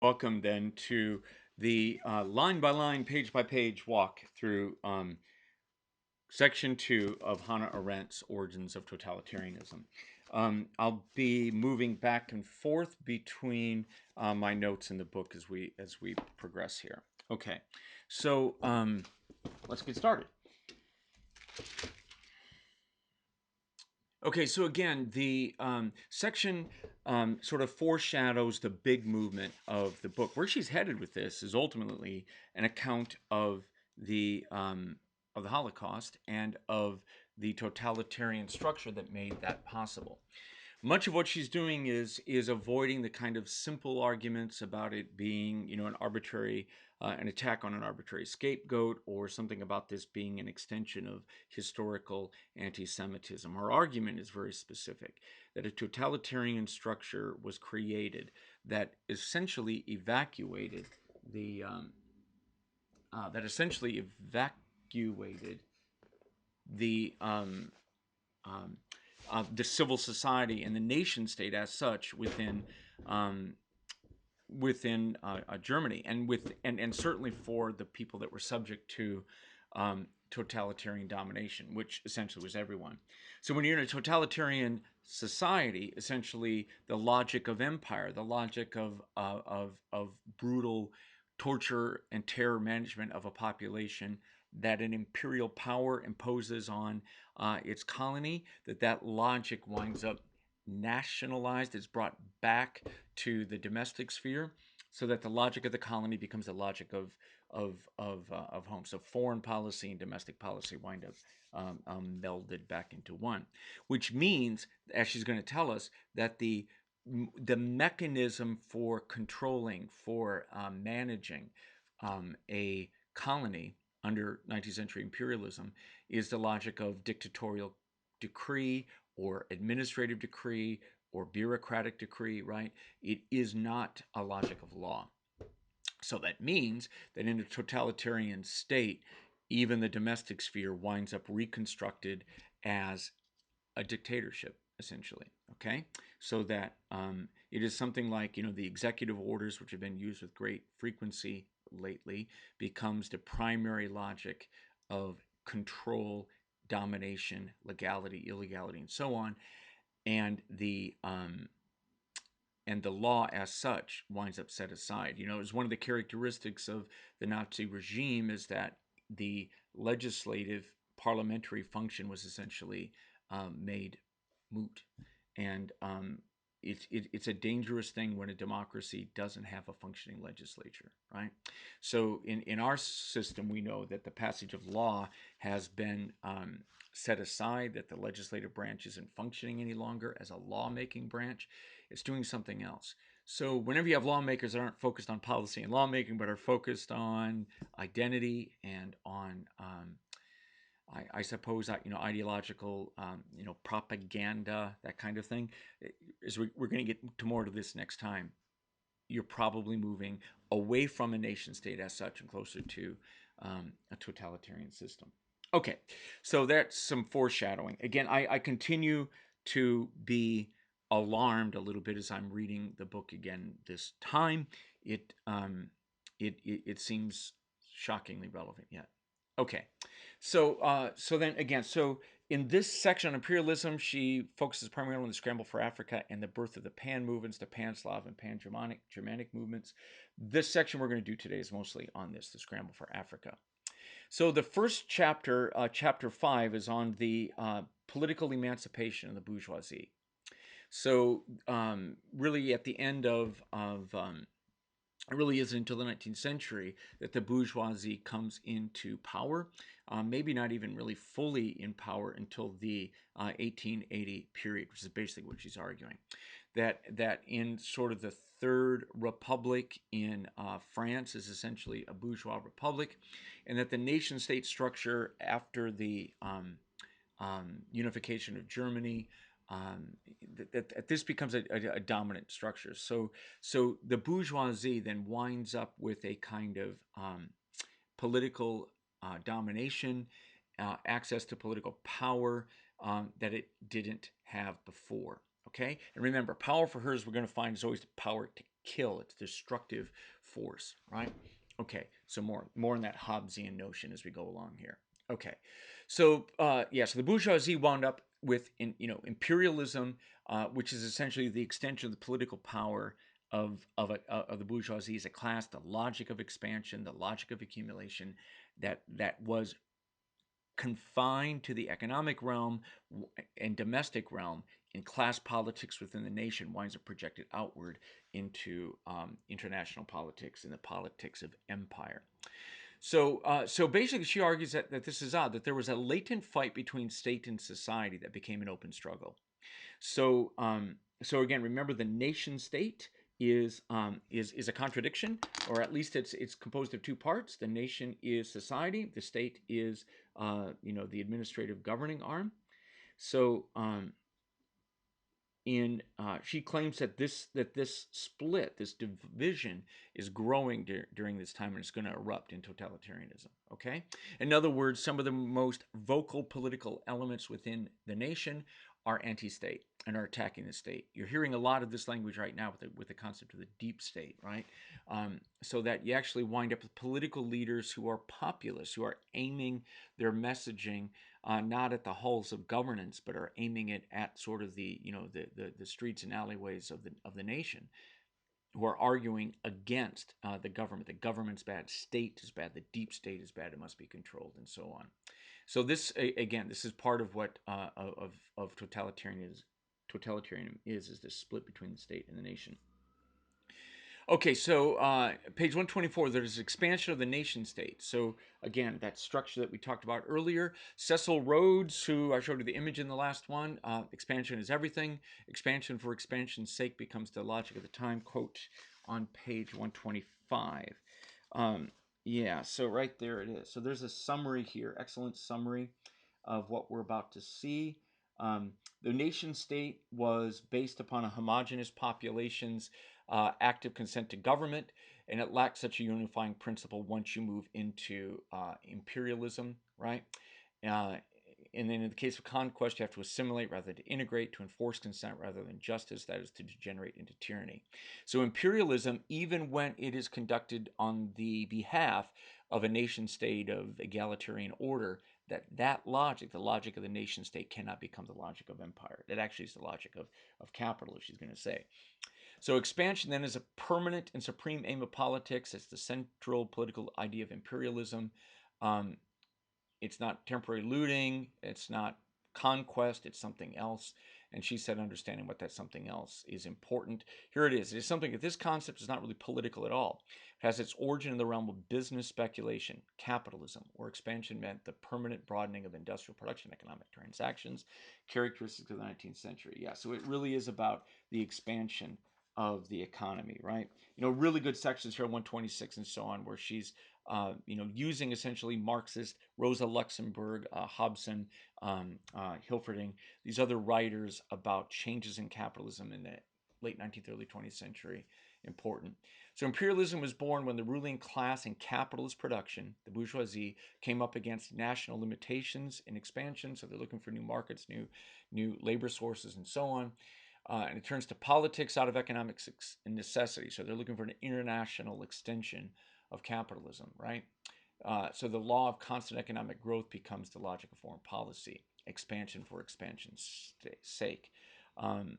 Welcome then to the line by line, page by page walk through section 2 of Hannah Arendt's Origins of Totalitarianism. I'll be moving back and forth between my notes in the book as we progress here. Okay, so let's get started. Okay, so again, the section sort of foreshadows the big movement of the book. Where she's headed with this is ultimately an account of the Holocaust and of the totalitarian structure that made that possible. Much of what she's doing is avoiding the kind of simple arguments about it being, an arbitrary, an attack on an arbitrary scapegoat, or something about this being an extension of historical anti-Semitism. Her argument is very specific: that a totalitarian structure was created that essentially evacuated the the civil society and the nation state as such within Germany, and certainly for the people that were subject to totalitarian domination, which essentially was everyone. So when you're in a totalitarian society, essentially the logic of empire, the logic of brutal torture and terror management of a population that an imperial power imposes on its colony, that logic winds up nationalized, is brought back to the domestic sphere, so that the logic of the colony becomes the logic of home. So foreign policy and domestic policy wind up melded back into one, which means, as she's going to tell us, that the mechanism for controlling, for managing a colony under 19th century imperialism is the logic of dictatorial decree or administrative decree or bureaucratic decree, right? It is not a logic of law. So that means that in a totalitarian state, even the domestic sphere winds up reconstructed as a dictatorship, essentially. Okay, so that it is something like, the executive orders, which have been used with great frequency lately, becomes the primary logic of control, domination, legality, illegality, and so on, and the law as such winds up set aside. As one of the characteristics of the Nazi regime is that the legislative parliamentary function was essentially made moot, and it's a dangerous thing when a democracy doesn't have a functioning legislature, right? So in our system, we know that the passage of law has been set aside, that the legislative branch isn't functioning any longer as a lawmaking branch. It's doing something else. So whenever you have lawmakers that aren't focused on policy and lawmaking, but are focused on identity and on I suppose that, ideological, propaganda, that kind of thing. As we're going to get to more of this next time, you're probably moving away from a nation state as such and closer to a totalitarian system. Okay, so that's some foreshadowing. Again, I continue to be alarmed a little bit as I'm reading the book again this time. It seems shockingly relevant yet. Okay, so so in this section on imperialism, she focuses primarily on the Scramble for Africa and the birth of the Pan movements, the Pan-Slav and Pan-Germanic movements. This section we're going to do today is mostly on this, the Scramble for Africa. So the first chapter, chapter 5, is on the political emancipation of the bourgeoisie. So really at the end of it really isn't until the 19th century that the bourgeoisie comes into power, maybe not even really fully in power until the 1880 period, which is basically what she's arguing. That in sort of the Third Republic in France is essentially a bourgeois republic, and that the nation-state structure after the unification of Germany, that this becomes a dominant structure. So the bourgeoisie then winds up with a kind of political domination, access to political power that it didn't have before. Okay, and remember, power for her, as we're going to find, is always the power to kill. It's destructive force, right? Okay, so more on that Hobbesian notion as we go along here. Okay, so so the bourgeoisie wound up with imperialism, which is essentially the extension of the political power of the bourgeoisie as a class, the logic of expansion, the logic of accumulation, that was confined to the economic realm and domestic realm, in class politics within the nation winds up projected outward into international politics and the politics of empire. So basically, she argues that this is odd, that there was a latent fight between state and society that became an open struggle. So again, remember the nation state is a contradiction, or at least it's composed of two parts. The nation is society. The state is the administrative governing arm. So she claims that this split, this division, is growing during this time, and it's going to erupt in totalitarianism. Okay, in other words, some of the most vocal political elements within the nation are anti-state and are attacking the state. You're hearing a lot of this language right now with the concept of the deep state, right? So that you actually wind up with political leaders who are populists, who are aiming their messaging not at the halls of governance, but are aiming it at sort of the streets and alleyways of the nation, who are arguing against the government. The government's bad, state is bad, the deep state is bad, it must be controlled, and so on. So this is part of what of totalitarianism is this split between the state and the nation. Okay, so page 124, there's expansion of the nation state. So again, that structure that we talked about earlier. Cecil Rhodes, who I showed you the image in the last one, expansion is everything. Expansion for expansion's sake becomes the logic of the time, quote on page 125. So right there it is. So there's a summary here, excellent summary of what we're about to see. The nation state was based upon a homogeneous population's active consent to government, and it lacks such a unifying principle once you move into imperialism, right? And then in the case of conquest, you have to assimilate rather than to integrate, to enforce consent rather than justice, that is to degenerate into tyranny. So imperialism, even when it is conducted on the behalf of a nation state of egalitarian order, that logic, the logic of the nation state, cannot become the logic of empire. It actually is the logic of capital, she's going to say. So expansion then is a permanent and supreme aim of politics. It's the central political idea of imperialism. It's not temporary looting. It's not conquest. It's something else. And she said understanding what that something else is important. Here it is. It is something that this concept is not really political at all. It has its origin in the realm of business speculation, capitalism, where expansion meant the permanent broadening of industrial production, economic transactions, characteristics of the 19th century. Yeah, so it really is about the expansion of the economy, right? Really good sections here, 126 and so on, where she's using essentially Marxist, Rosa Luxemburg, Hobson, Hilferding, these other writers about changes in capitalism in the late 19th, early 20th century, important. So imperialism was born when the ruling class in capitalist production, the bourgeoisie, came up against national limitations in expansion. So they're looking for new markets, new labor sources, and so on. And it turns to politics out of economic necessity. So they're looking for an international extension of capitalism, right? So the law of constant economic growth becomes the logic of foreign policy, expansion for expansion's sake. And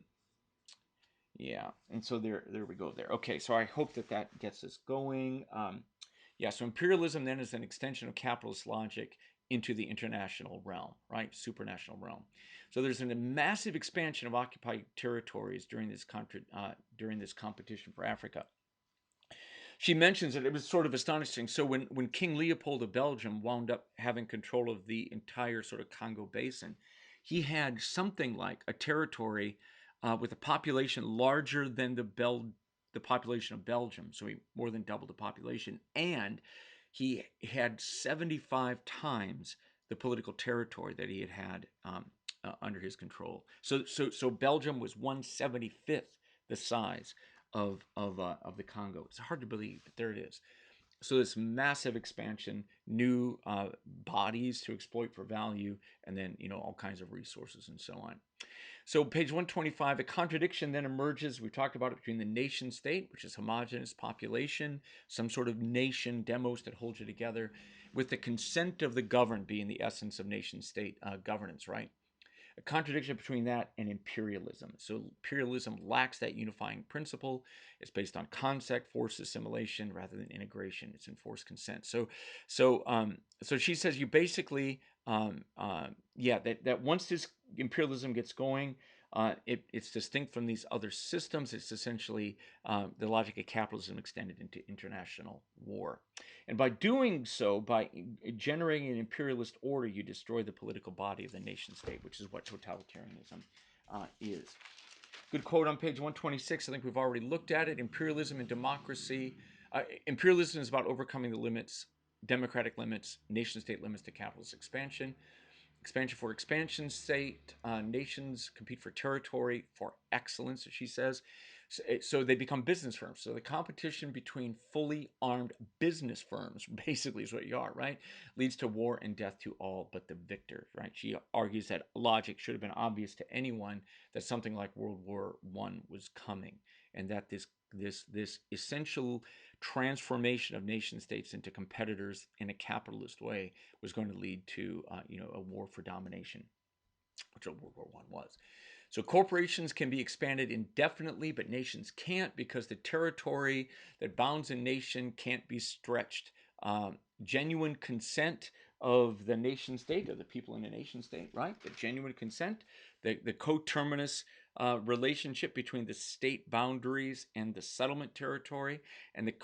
so there we go there. Okay, so I hope that gets us going. So imperialism then is an extension of capitalist logic into the international realm, right? Supranational realm. So there's a massive expansion of occupied territories during this competition for Africa. She mentions that it was sort of astonishing. So when King Leopold of Belgium wound up having control of the entire sort of Congo basin, he had something like a territory with a population larger than the population of Belgium. So he more than doubled the population, and he had 75 times the political territory that he had under his control. So Belgium was 1/75th the size of the Congo. It's hard to believe, but there it is. So this massive expansion, new bodies to exploit for value, and then all kinds of resources and so on. So page 125, a contradiction then emerges. We talked about it between the nation state, which is homogeneous population, some sort of nation demos that hold you together, with the consent of the governed being the essence of nation state governance, right? A contradiction between that and imperialism. So imperialism lacks that unifying principle. It's based on concept, forced assimilation rather than integration. It's enforced consent. So she says you basically, that once this imperialism gets going, it's distinct from these other systems. It's essentially the logic of capitalism extended into international war. And by doing so, by generating an imperialist order, you destroy the political body of the nation state, which is what totalitarianism is. Good quote on page 126. I think we've already looked at it. Imperialism and democracy. Imperialism is about overcoming the limits, democratic limits, nation state limits to capitalist expansion. Expansion for expansion's sake, nations compete for territory, for excellence, as she says. So they become business firms. So the competition between fully armed business firms, basically is what you are, right, leads to war and death to all but the victor, right? She argues that logic should have been obvious to anyone that something like World War I was coming, and that this essential transformation of nation states into competitors in a capitalist way was going to lead to a war for domination, which World War I was. So corporations can be expanded indefinitely, but nations can't, because the territory that bounds a nation can't be stretched. Genuine consent of the nation state, of the people in the nation state, right? The genuine consent, the coterminous relationship between the state boundaries and the settlement territory, and the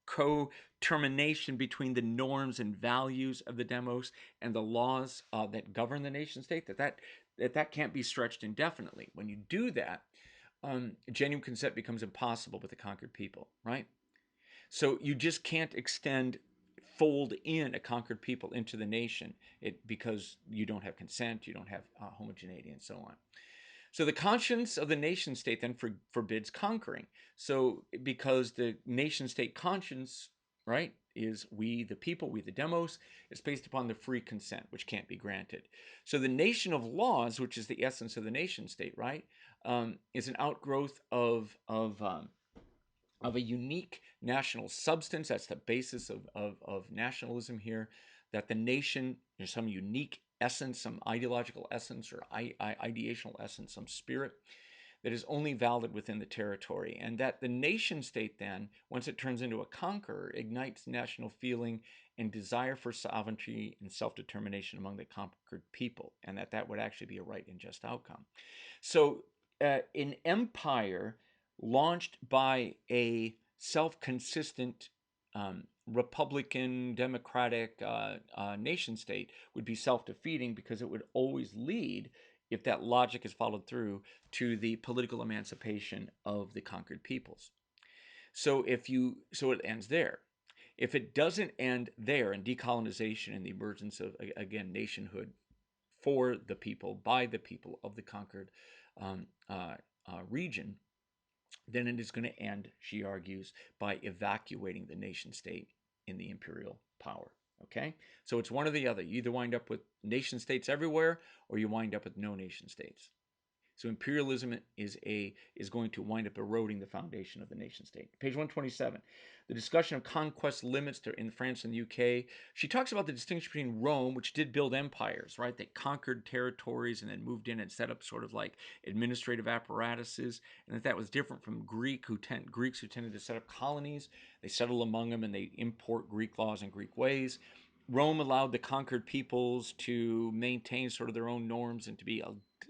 co-termination between the norms and values of the demos and the laws that govern the nation state, that can't be stretched indefinitely. When you do that, genuine consent becomes impossible with the conquered people, right? So you just can't fold in a conquered people into the nation because you don't have consent, you don't have homogeneity, and so on. So the conscience of the nation state then forbids conquering. So because the nation state conscience, right, is we the people, we the demos, is based upon the free consent, which can't be granted. So the nation of laws, which is the essence of the nation state, right, is an outgrowth of a unique national substance. That's the basis of nationalism here, that the nation, there's some unique essence, some ideological essence or ideational essence, some spirit that is only valid within the territory. And that the nation state then, once it turns into a conqueror, ignites national feeling and desire for sovereignty and self-determination among the conquered people, and that would actually be a right and just outcome. So an empire launched by a self-consistent Republican, democratic nation state would be self-defeating, because it would always lead, if that logic is followed through, to the political emancipation of the conquered peoples. So it ends there. If it doesn't end there in decolonization and the emergence of, again, nationhood for the people, by the people of the conquered region, then it is going to end, she argues, by evacuating the nation state in the imperial power. Okay? So it's one or the other. You either wind up with nation states everywhere, or you wind up with no nation states. So imperialism is going to wind up eroding the foundation of the nation state. Page 127, the discussion of conquest limits in France and the UK. She talks about the distinction between Rome, which did build empires, right? They conquered territories and then moved in and set up sort of like administrative apparatuses, and that was different from Greeks who tended to set up colonies. They settle among them and they import Greek laws and Greek ways. Rome allowed the conquered peoples to maintain sort of their own norms and to be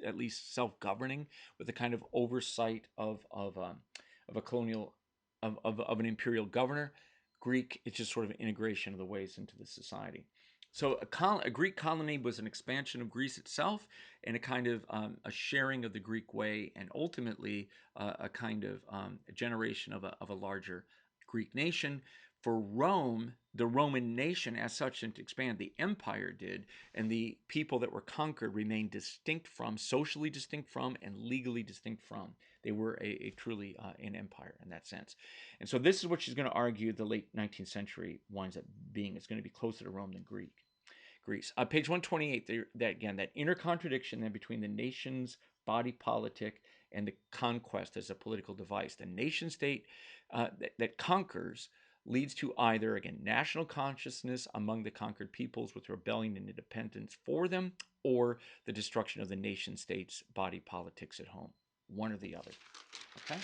at least self-governing, with a kind of oversight of a colonial of an imperial governor. Greek, it's just sort of an integration of the ways into the society. So a Greek colony was an expansion of Greece itself, and a kind of a sharing of the Greek way, and ultimately a kind of a generation of a larger Greek nation. For Rome, the Roman nation as such didn't expand. The empire did, and the people that were conquered remained distinct from, socially distinct from, and legally distinct from. They were a truly an empire in that sense. And so this is what she's going to argue the late 19th century winds up being. It's going to be closer to Rome than Greece. Page 128, that inner contradiction then between the nation's body politic and the conquest as a political device. The nation state that conquers leads to either, again, national consciousness among the conquered peoples with rebellion and independence for them, or the destruction of the nation state's body politics at home. One or the other. Okay?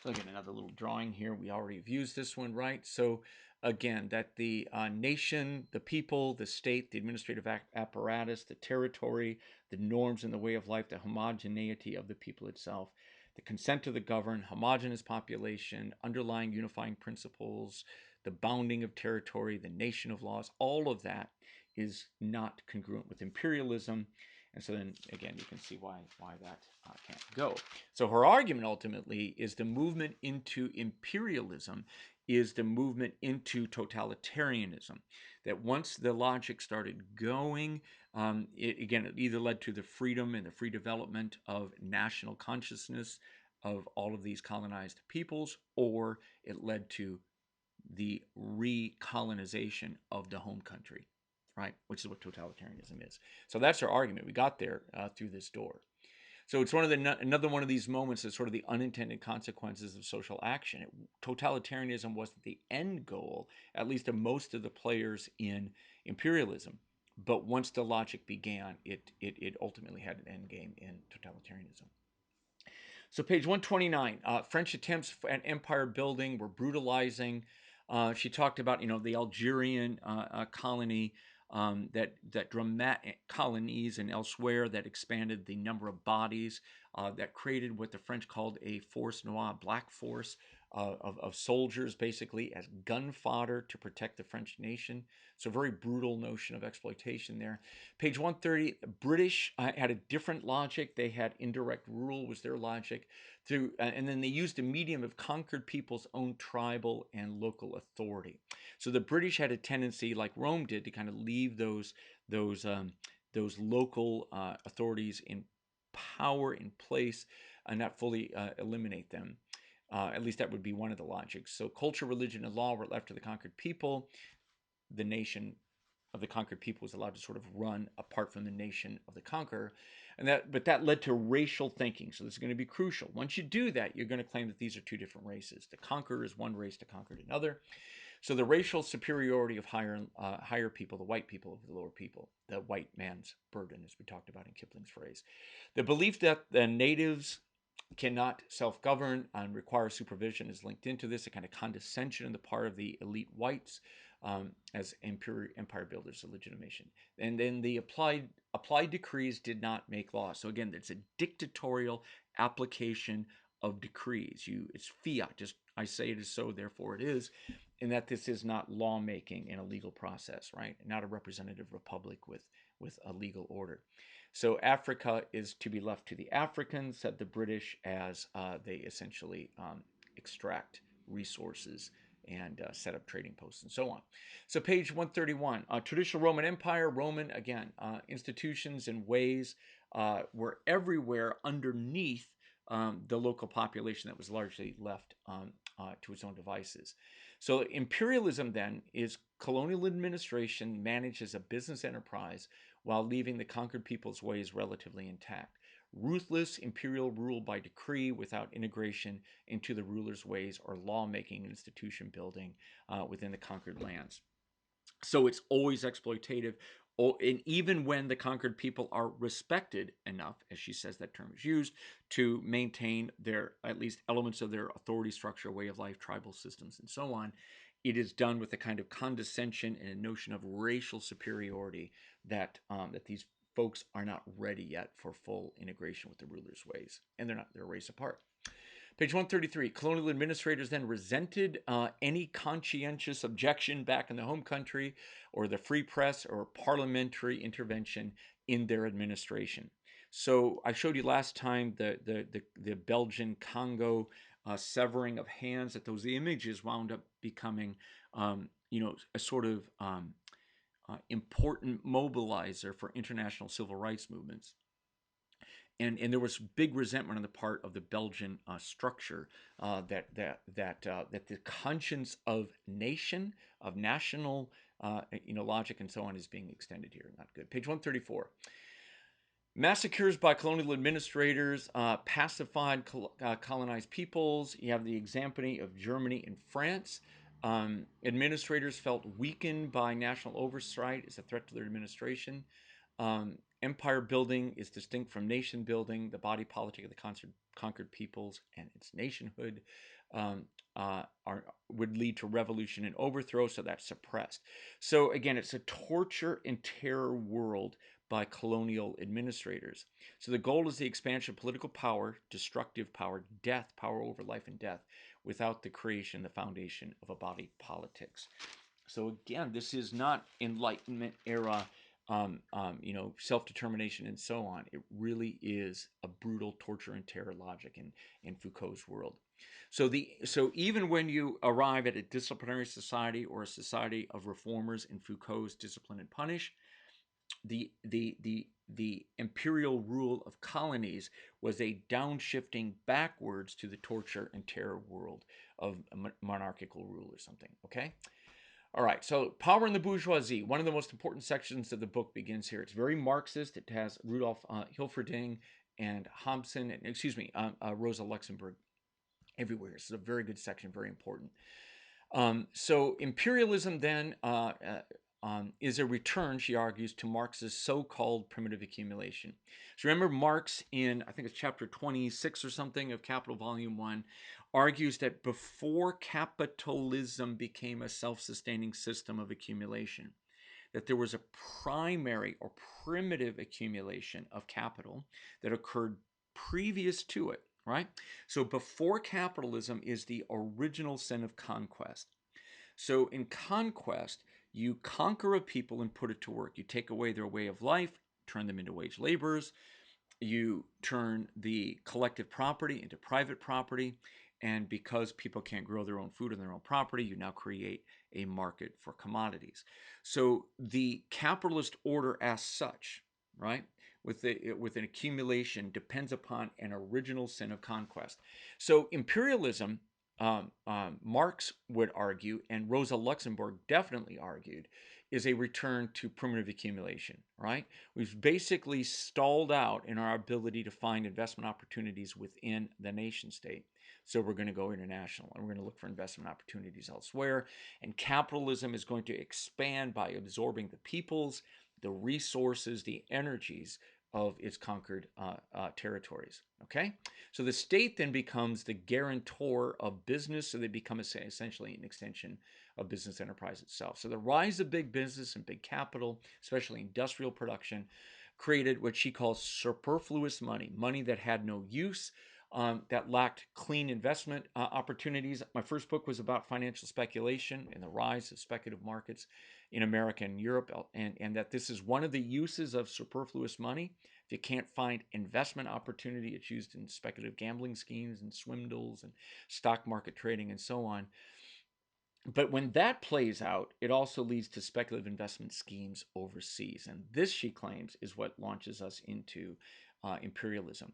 So again, another little drawing here. We already have used this one, right? So again, that the nation, the people, the state, the administrative apparatus, the territory, the norms and the way of life, the homogeneity of the people itself, the consent of the governed, homogeneous population, underlying unifying principles, the bounding of territory, the nation of laws, all of that is not congruent with imperialism. And so then, again, you can see why that can't go. So her argument ultimately is the movement into imperialism is the movement into totalitarianism. That once the logic started going, it either led to the freedom and the free development of national consciousness of all of these colonized peoples, or it led to the recolonization of the home country, right? Which is what totalitarianism is. So that's her argument. We got there through this door. So it's another one of these moments that's sort of the unintended consequences of social action. Totalitarianism wasn't the end goal, at least of most of the players in imperialism. But once the logic began, it ultimately had an end game in totalitarianism. So page 129, French attempts at empire building were brutalizing. She talked about, the Algerian colony, that dramatic colonies and elsewhere that expanded the number of bodies, that created what the French called a force noire, black force of soldiers, basically as gun fodder to protect the French nation. So a very brutal notion of exploitation there. Page 130, British had a different logic. They had indirect rule was their logic, and then they used a medium of conquered people's own tribal and local authority. So the British had a tendency, like Rome did, to kind of leave those local authorities in power in place and not fully eliminate them. At least that would be one of the logics. So culture, religion, and law were left to the conquered people. The nation of the conquered people was allowed to sort of run apart from the nation of the conqueror. But that led to racial thinking. So this is going to be crucial. Once you do that, you're going to claim that these are two different races. The conqueror is one race, the conquered another. So the racial superiority of higher people, the white people over the lower people, the white man's burden, as we talked about in Kipling's phrase. The belief that the natives cannot self-govern and require supervision is linked into this, a kind of condescension on the part of the elite whites as empire builders, the legitimation. And then the applied decrees did not make law. So again, it's a dictatorial application of decrees. It's fiat, just I say it is so, therefore it is, and that this is not lawmaking in a legal process, right? Not a representative republic with a legal order. So Africa is to be left to the Africans, said the British, as they essentially extract resources and set up trading posts and so on. So page 131, traditional Roman Empire, institutions and ways were everywhere underneath the local population that was largely left to its own devices. So imperialism then is colonial administration managed as a business enterprise while leaving the conquered people's ways relatively intact. Ruthless imperial rule by decree without integration into the ruler's ways or lawmaking and institution building within the conquered lands. So it's always exploitative. And even when the conquered people are respected enough, as she says that term is used, to maintain their, at least elements of their authority structure, way of life, tribal systems, and so on, it is done with a kind of condescension and a notion of racial superiority that these folks are not ready yet for full integration with the ruler's ways. And they're a race apart. Page 133, colonial administrators then resented any conscientious objection back in the home country or the free press or parliamentary intervention in their administration. So I showed you last time the Belgian Congo severing of hands, that those images wound up becoming, a sort of important mobilizer for international civil rights movements. And there was big resentment on the part of the Belgian structure that the conscience of nation, of national, logic and so on is being extended here. Not good. Page 134. Massacres by colonial administrators pacified colonized peoples. You have the example of Germany and France. Administrators felt weakened by national oversight as a threat to their administration. Empire building is distinct from nation building. The body politic of the conquered peoples and its nationhood would lead to revolution and overthrow, so that's suppressed. So again, it's a torture and terror world by colonial administrators. So the goal is the expansion of political power, destructive power, death, power over life and death, without the creation, the foundation of a body politics. So again, this is not Enlightenment era, self-determination and so on. It really is a brutal torture and terror logic in Foucault's world. So even when you arrive at a disciplinary society or a society of reformers in Foucault's Discipline and Punish, the imperial rule of colonies was a downshifting backwards to the torture and terror world of monarchical rule or something. Okay. All right, so Power in the Bourgeoisie, one of the most important sections of the book begins here. It's very Marxist. It has Rudolf Hilferding and Hobson, Rosa Luxemburg everywhere. It's a very good section, very important. So imperialism then is a return, she argues, to Marx's so-called primitive accumulation. So remember Marx in, I think it's chapter 26 or something of Capital Volume 1, argues that before capitalism became a self-sustaining system of accumulation, that there was a primary or primitive accumulation of capital that occurred previous to it, right? So before capitalism is the original sin of conquest. So in conquest, you conquer a people and put it to work. You take away their way of life, turn them into wage laborers. You turn the collective property into private property. And because people can't grow their own food on their own property, you now create a market for commodities. So the capitalist order as such, right, with an accumulation depends upon an original sin of conquest. So imperialism, Marx would argue, and Rosa Luxemburg definitely argued, is a return to primitive accumulation, right? We've basically stalled out in our ability to find investment opportunities within the nation state. So we're going to go international and we're going to look for investment opportunities elsewhere. And capitalism is going to expand by absorbing the peoples, the resources, the energies of its conquered territories. Okay? So the state then becomes the guarantor of business, so they become essentially an extension of business enterprise itself. So the rise of big business and big capital, especially industrial production, created what she calls superfluous money, money that had no use, that lacked clean investment opportunities. My first book was about financial speculation and the rise of speculative markets in America and Europe, and that this is one of the uses of superfluous money. If you can't find investment opportunity, it's used in speculative gambling schemes and swindles and stock market trading and so on. But when that plays out, it also leads to speculative investment schemes overseas. And this, she claims, is what launches us into imperialism.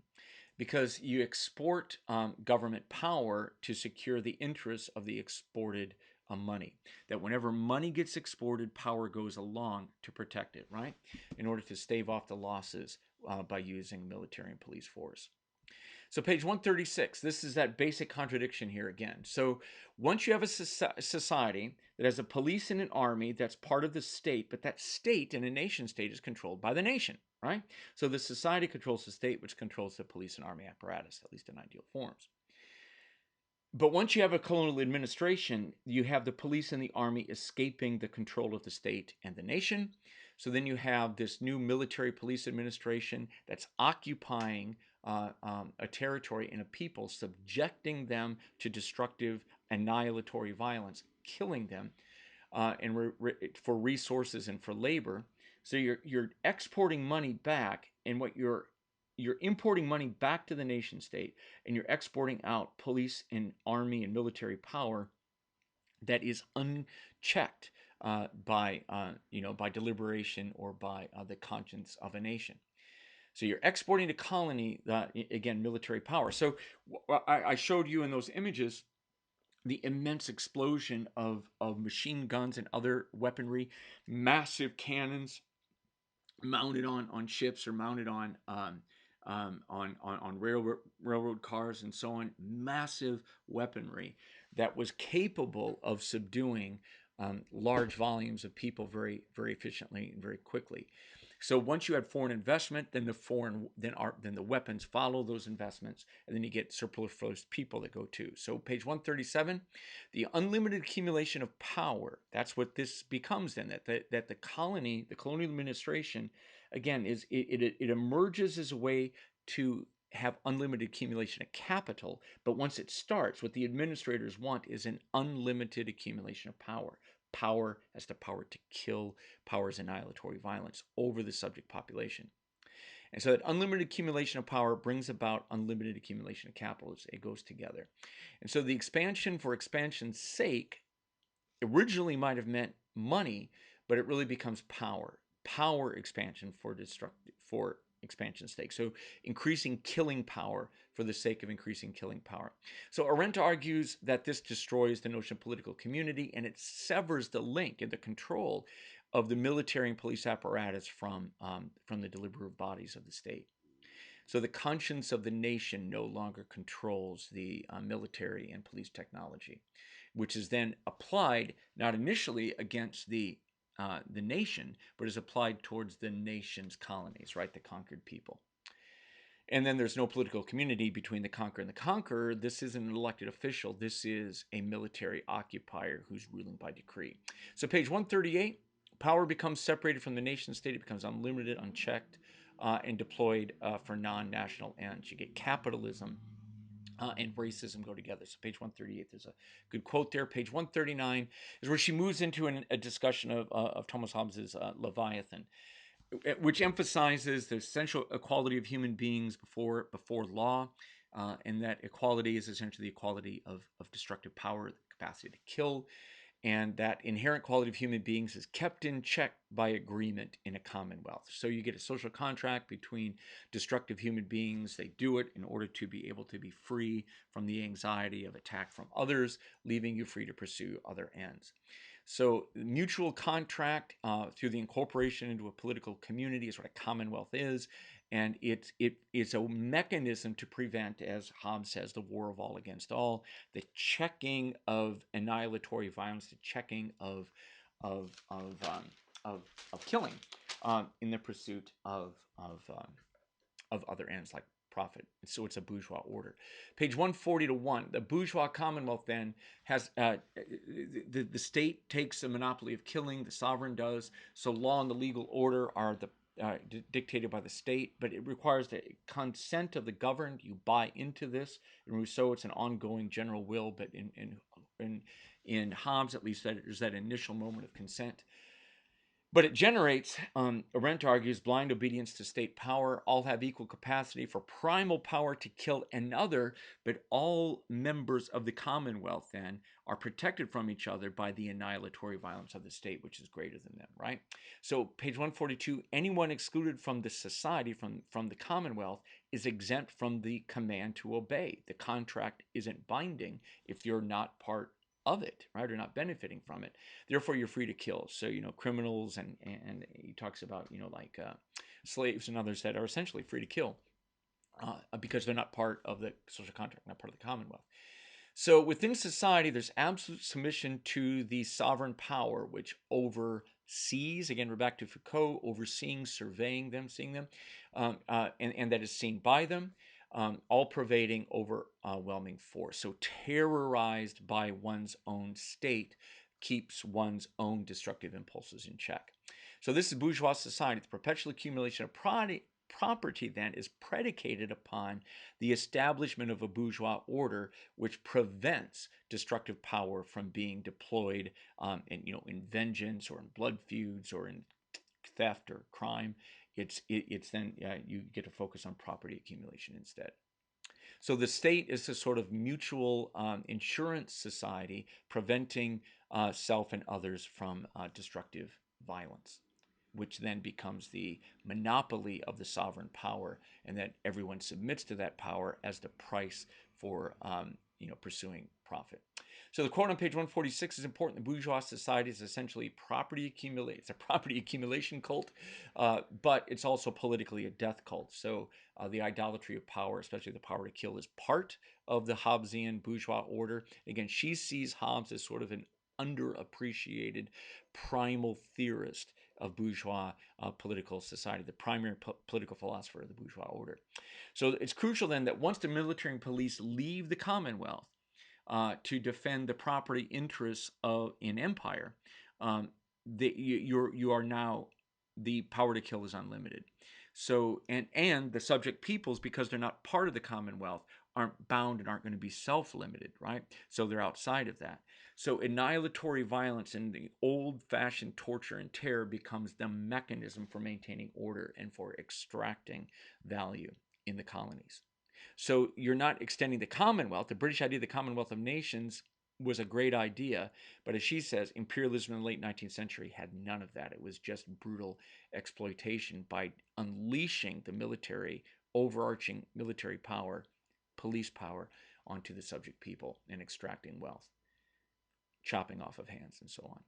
Because you export government power to secure the interests of the exported money. That whenever money gets exported, power goes along to protect it, right? In order to stave off the losses by using military and police force. So page 136, this is that basic contradiction here again. So once you have a society that has a police and an army that's part of the state, but that state in a nation state is controlled by the nation, right? So the society controls the state, which controls the police and army apparatus, at least in ideal forms. But once you have a colonial administration, you have the police and the army escaping the control of the state and the nation. So then you have this new military police administration that's occupying a territory and a people, subjecting them to destructive, annihilatory violence, killing them for resources and for labor. So you're exporting money back, and what you're you're importing money back to the nation state, and you're exporting out police and army and military power that is unchecked by deliberation or by the conscience of a nation. So you're exporting to colony, again, military power. So I showed you in those images the immense explosion of machine guns and other weaponry, massive cannons mounted on ships or mounted on railroad cars and so on. Massive weaponry that was capable of subduing large volumes of people very, very efficiently and very quickly. So once you had foreign investment, then the weapons follow those investments, and then you get superfluous people that go too. So page 137, the unlimited accumulation of power. That's what this becomes then. That the colonial administration, again, it emerges as a way to have unlimited accumulation of capital, but once it starts, what the administrators want is an unlimited accumulation of power. Power as the power to kill, power as annihilatory violence over the subject population. And so that unlimited accumulation of power brings about unlimited accumulation of capital. It goes together. And so the expansion for expansion's sake originally might have meant money, but it really becomes power. Power expansion for expansion's sake. So increasing killing power for the sake of increasing killing power. So Arendt argues that this destroys the notion of political community, and it severs the link and the control of the military and police apparatus from the deliberative bodies of the state. So the conscience of the nation no longer controls the military and police technology, which is then applied not initially against the nation, but is applied towards the nation's colonies, right? The conquered people. And then there's no political community between the conqueror and the conqueror. This isn't an elected official. This is a military occupier who's ruling by decree. So page 138, power becomes separated from the nation state. It becomes unlimited, unchecked, and deployed for non-national ends. You get capitalism and racism go together. So page 138, there's a good quote there. Page 139 is where she moves into a discussion of Thomas Hobbes's Leviathan, which emphasizes the essential equality of human beings before law, and that equality is essentially the equality of destructive power, the capacity to kill, and that inherent quality of human beings is kept in check by agreement in a commonwealth. So you get a social contract between destructive human beings. They do it in order to be able to be free from the anxiety of attack from others, leaving you free to pursue other ends. So mutual contract through the incorporation into a political community is what a commonwealth is. And it's a mechanism to prevent, as Hobbes says, the war of all against all, the checking of annihilatory violence, the checking of killing in the pursuit of other ends like profit. So it's a bourgeois order. Page 140-1. The bourgeois commonwealth then has the state takes the monopoly of killing. The sovereign does. So law and the legal order are dictated by the state, but it requires the consent of the governed. You buy into this. In Rousseau, it's an ongoing general will, but in Hobbes, at least, there's that initial moment of consent. But it generates, Arendt argues, blind obedience to state power. All have equal capacity for primal power to kill another, but all members of the Commonwealth then are protected from each other by the annihilatory violence of the state, which is greater than them, right? So page 142, anyone excluded from the society, from the Commonwealth, is exempt from the command to obey. The contract isn't binding if you're not part of it, right, or not benefiting from it. Therefore, you're free to kill. So, criminals and he talks about, like slaves and others that are essentially free to kill because they're not part of the social contract, not part of the Commonwealth. So within society, there's absolute submission to the sovereign power, which oversees, again, we're back to Foucault, overseeing, surveying them, seeing them, and that is seen by them. All pervading, overwhelming force. So terrorized by one's own state keeps one's own destructive impulses in check. So this is bourgeois society. The perpetual accumulation of property then is predicated upon the establishment of a bourgeois order which prevents destructive power from being deployed in vengeance or in blood feuds or in theft or crime it's then you get to focus on property accumulation instead. So the state is a sort of mutual insurance society preventing self and others from destructive violence, which then becomes the monopoly of the sovereign power, and that everyone submits to that power as the price for pursuing profit. So the quote on page 146 is important. The bourgeois society is essentially property accumulate. It's a property accumulation cult, but it's also politically a death cult. So the idolatry of power, especially the power to kill, is part of the Hobbesian bourgeois order. Again, she sees Hobbes as sort of an underappreciated primal theorist of bourgeois political society, the primary political philosopher of the bourgeois order. So it's crucial then that once the military and police leave the Commonwealth to defend the property interests of in empire, you are now, the power to kill is unlimited. So and the subject peoples, because they're not part of the Commonwealth, aren't bound and aren't going to be self-limited, right? So they're outside of that. So annihilatory violence and the old-fashioned torture and terror becomes the mechanism for maintaining order and for extracting value in the colonies. So you're not extending the Commonwealth. The British idea of the Commonwealth of Nations was a great idea, but as she says, imperialism in the late 19th century had none of that. It was just brutal exploitation by unleashing the military, overarching military power, police power, onto the subject people and extracting wealth, chopping off of hands, and so on.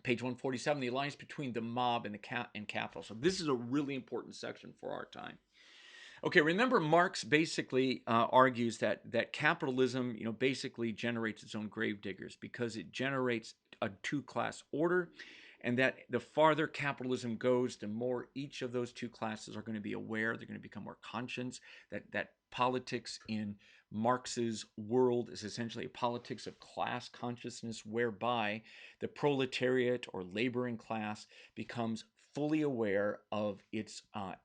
Page 147, the alliance between the mob and capital. So this is a really important section for our time. Okay, remember Marx basically argues that capitalism, basically generates its own gravediggers because it generates a two-class order, and that the farther capitalism goes, the more each of those two classes are going to be aware. They're going to become more conscious that politics in Marx's world is essentially a politics of class consciousness, whereby the proletariat or laboring class becomes fully aware of its that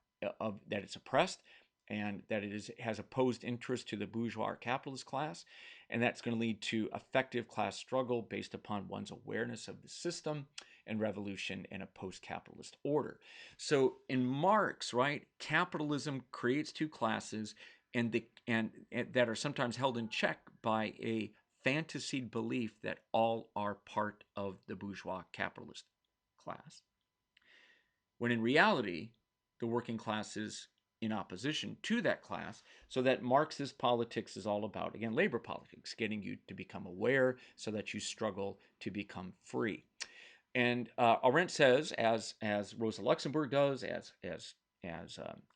it's oppressed, and that it has opposed interest to the bourgeois or capitalist class, and that's going to lead to effective class struggle based upon one's awareness of the system and revolution in a post-capitalist order. So in Marx, right, capitalism creates two classes, and that are sometimes held in check by a fantasied belief that all are part of the bourgeois capitalist class, when in reality the working class is in opposition to that class, so that Marxist politics is all about, again, labor politics, getting you to become aware so that you struggle to become free. And Arendt says, as Rosa Luxemburg does, as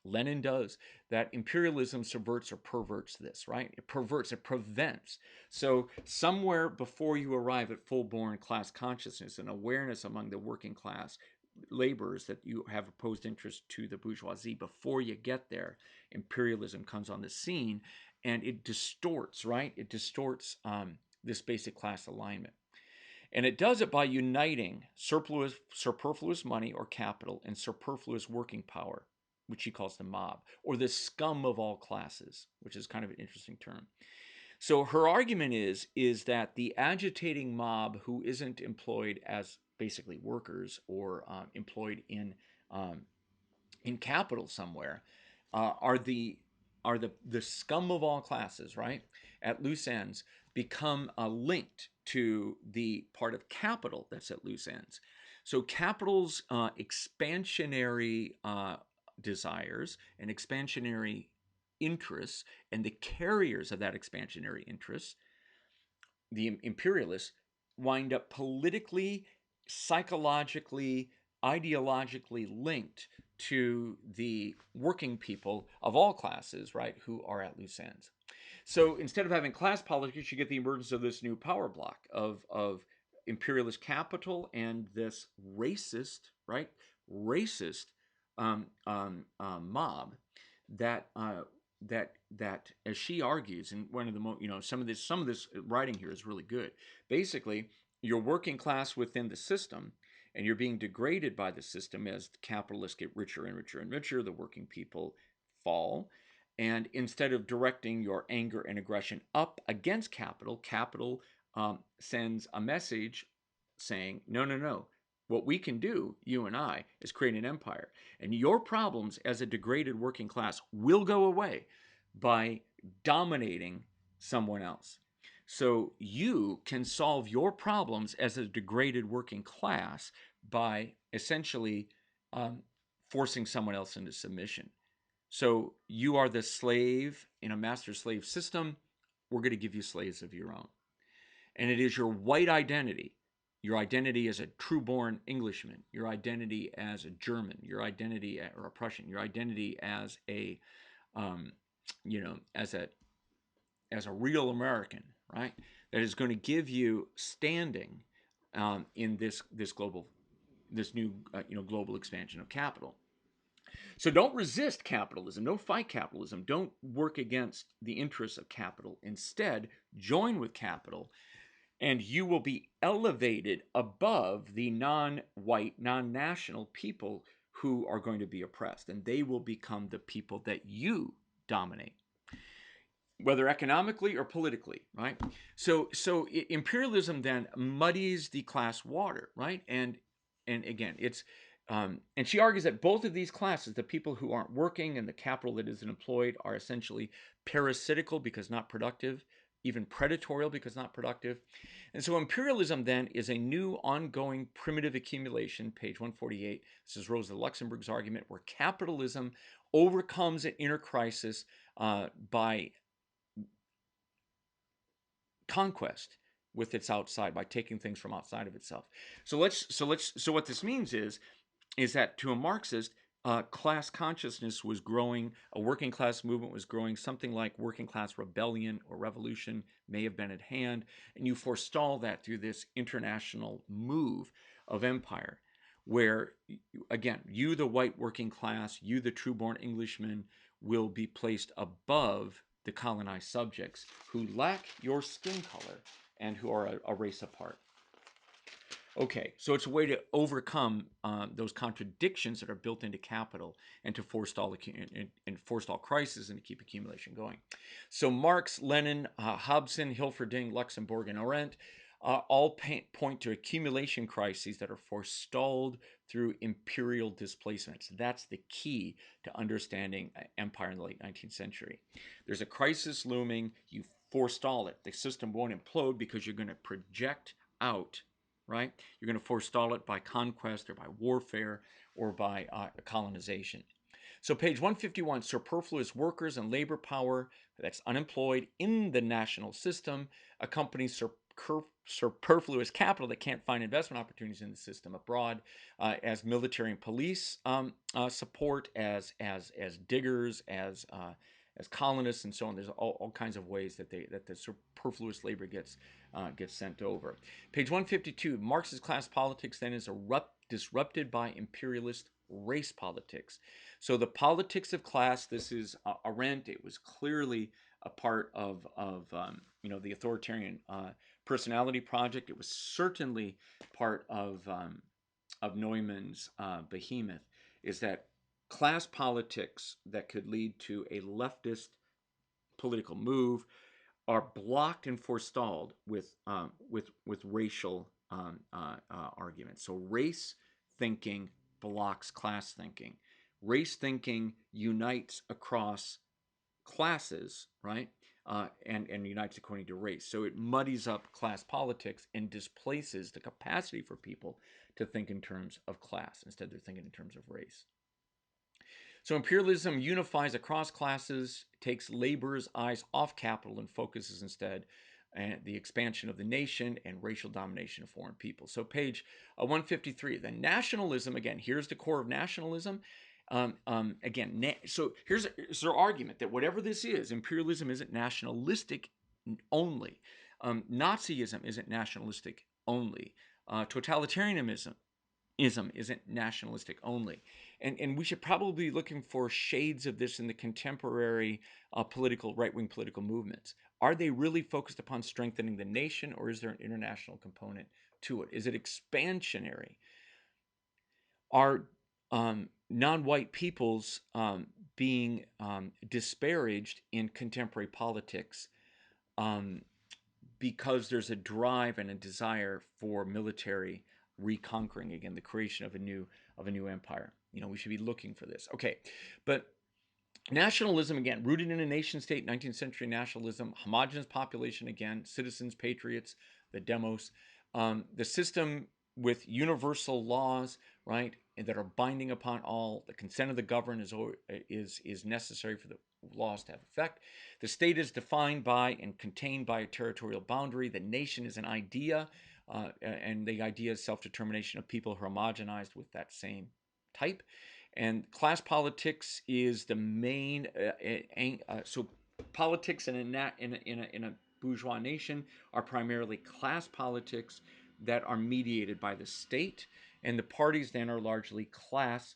Lenin does, that imperialism subverts or perverts this, right? It perverts, it prevents. So somewhere before you arrive at full-born class consciousness and awareness among the working class laborers that you have opposed interest to the bourgeoisie, before you get there, imperialism comes on the scene, and it distorts, right? It distorts this basic class alignment. And it does it by uniting superfluous money or capital and superfluous working power, which she calls the mob, or the scum of all classes, which is kind of an interesting term. So her argument is that the agitating mob, who isn't employed as basically workers or employed in capital somewhere, are the scum of all classes, right? At loose ends, become linked to the part of capital that's at loose ends. So capital's expansionary desires and expansionary interests, and the carriers of that expansionary interest, the imperialists, wind up politically, psychologically, ideologically linked to the working people of all classes, right, who are at loose ends. So instead of having class politics, you get the emergence of this new power block of imperialist capital and this racist, right, mob that as she argues, and one of the some of this writing here is really good. Basically, you're working class within the system, and you're being degraded by the system as the capitalists get richer and richer and richer. The working people fall. And instead of directing your anger and aggression up against capital, capital sends a message saying, no, What we can do, you and I, is create an empire. And your problems as a degraded working class will go away by dominating someone else. So you can solve your problems as a degraded working class by essentially um, forcing someone else into submission. So you are the slave in a master slave system. We're going to give you slaves of your own. And it is your white identity, your identity as a true born Englishman, your identity as a German, your identity or a Prussian, your identity as a um, as a real American, right? That is going to give you standing in this new global expansion of capital. So don't resist capitalism. Don't fight capitalism. Don't work against the interests of capital. Instead, join with capital, and you will be elevated above the non-white, non-national people who are going to be oppressed, and they will become the people that you dominate, whether economically or politically, right? So imperialism then muddies the class water, right? And again, it's and she argues that both of these classes, the people who aren't working and the capital that isn't employed, are essentially parasitical because not productive, even predatorial because not productive. And so imperialism then is a new ongoing primitive accumulation, page 148. This is Rosa Luxemburg's argument, where capitalism overcomes an inner crisis by conquest with its outside, by taking things from outside of itself. So what this means is that to a Marxist, class consciousness was growing, a working class movement was growing, something like working class rebellion or revolution may have been at hand, and you forestall that through this international move of empire, where, again, you, the white working class, you, the true-born Englishman, will be placed above the colonized subjects who lack your skin color and who are a race apart. Okay, so it's a way to overcome those contradictions that are built into capital and to forestall crisis and to keep accumulation going. So Marx, Lenin, Hobson, Hilferding, Luxemburg, and Arendt all point to accumulation crises that are forestalled through imperial displacements. That's the key to understanding empire in the late 19th century. There's a crisis looming. You forestall it. The system won't implode because you're going to project out, right? You're going to forestall it by conquest or by warfare or by colonization. So page 151, superfluous workers and labor power that's unemployed in the national system accompanies superfluous capital that can't find investment opportunities in the system abroad, as military and police support, as diggers, as colonists, and so on. There's all kinds of ways that the superfluous labor gets sent over. Page 152, Marxist class politics then is disrupted by imperialist race politics. So the politics of class, this is Arendt. It was clearly a part of the authoritarian personality project. It was certainly part of Neumann's behemoth, is that class politics that could lead to a leftist political move are blocked and forestalled with racial arguments. So race thinking blocks class thinking. Race thinking unites across classes, right? And unites according to race. So it muddies up class politics and displaces the capacity for people to think in terms of class. Instead, they're thinking in terms of race. So imperialism unifies across classes, takes labor's eyes off capital, and focuses instead on the expansion of the nation and racial domination of foreign people. So page 153, the nationalism, again, here's the core of nationalism. So here's their argument that whatever this is, imperialism isn't nationalistic only. Nazism isn't nationalistic only. Totalitarianism isn't nationalistic only. And we should probably be looking for shades of this in the contemporary right-wing political movements. Are they really focused upon strengthening the nation, or is there an international component to it? Is it expansionary? Are non-white peoples being disparaged in contemporary politics because there's a drive and a desire for military reconquering again, the creation of a new empire. We should be looking for this. Okay, but nationalism, again, rooted in a nation state, 19th century nationalism, homogenous population, again, citizens, patriots, the demos, the system with universal laws, right, and that are binding upon all. The consent of the governed is necessary for the laws to have effect. The state is defined by and contained by a territorial boundary. The nation is an idea, and the idea is self-determination of people who are homogenized with that same type. And class politics is the main. So politics in a bourgeois nation are primarily class politics that are mediated by the state, and the parties then are largely class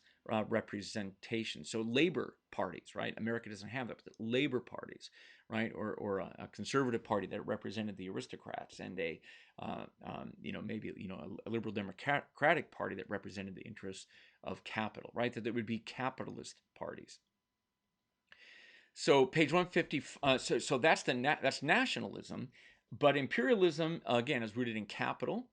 representation. So labor parties, right? America doesn't have that, but labor parties, right, or a conservative party that represented the aristocrats, and maybe a liberal democratic party that represented the interests of capital, right? That there would be capitalist parties. So page 150. So that's that's nationalism, but imperialism again is rooted in capital.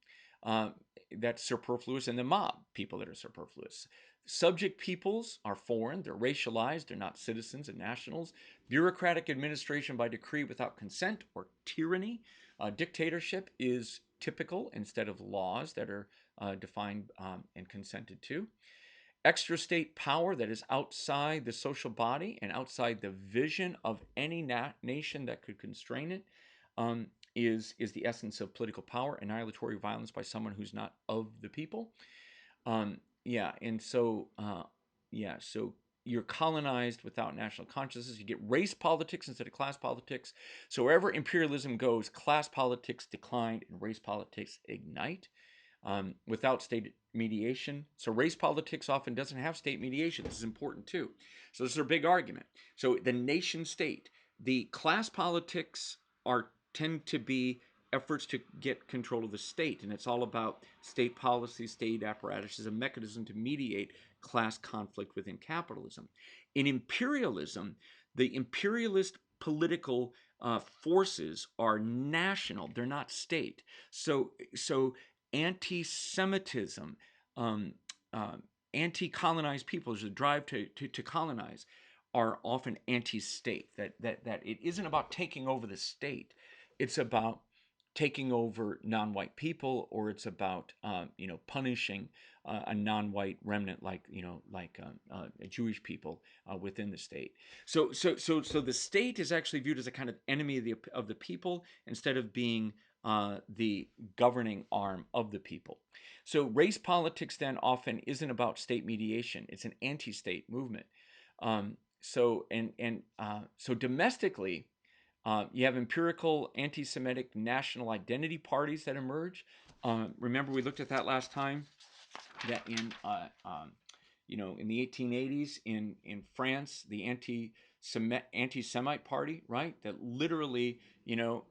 That's superfluous, and the mob, people that are superfluous. Subject peoples are foreign, they're racialized, they're not citizens and nationals. Bureaucratic administration by decree without consent or tyranny. Dictatorship is typical instead of laws that are defined and consented to. Extra state power that is outside the social body and outside the vision of any nation that could constrain it is the essence of political power, annihilatory violence by someone who's not of the people. So you're colonized without national consciousness. You get race politics instead of class politics. So wherever imperialism goes, class politics decline and race politics ignite. Without state mediation. So race politics often doesn't have state mediation. This is important too. So this is a big argument. So the nation state, the class politics tend to be efforts to get control of the state, and it's all about state policy, state apparatus as a mechanism to mediate class conflict within capitalism. In imperialism, the imperialist political forces are national; they're not state. So anti-Semitism, anti-colonized peoples, the drive to colonize, are often anti-state. That it isn't about taking over the state; it's about taking over non-white people, or it's about punishing a non-white remnant like Jewish people within the state. So the state is actually viewed as a kind of enemy of the people instead of being the governing arm of the people. So race politics then often isn't about state mediation; it's an anti-state movement. So domestically, you have empirical anti-Semitic national identity parties that emerge. Remember, we looked at that last time. That in the 1880s in France, the anti-Semite party, right? That literally,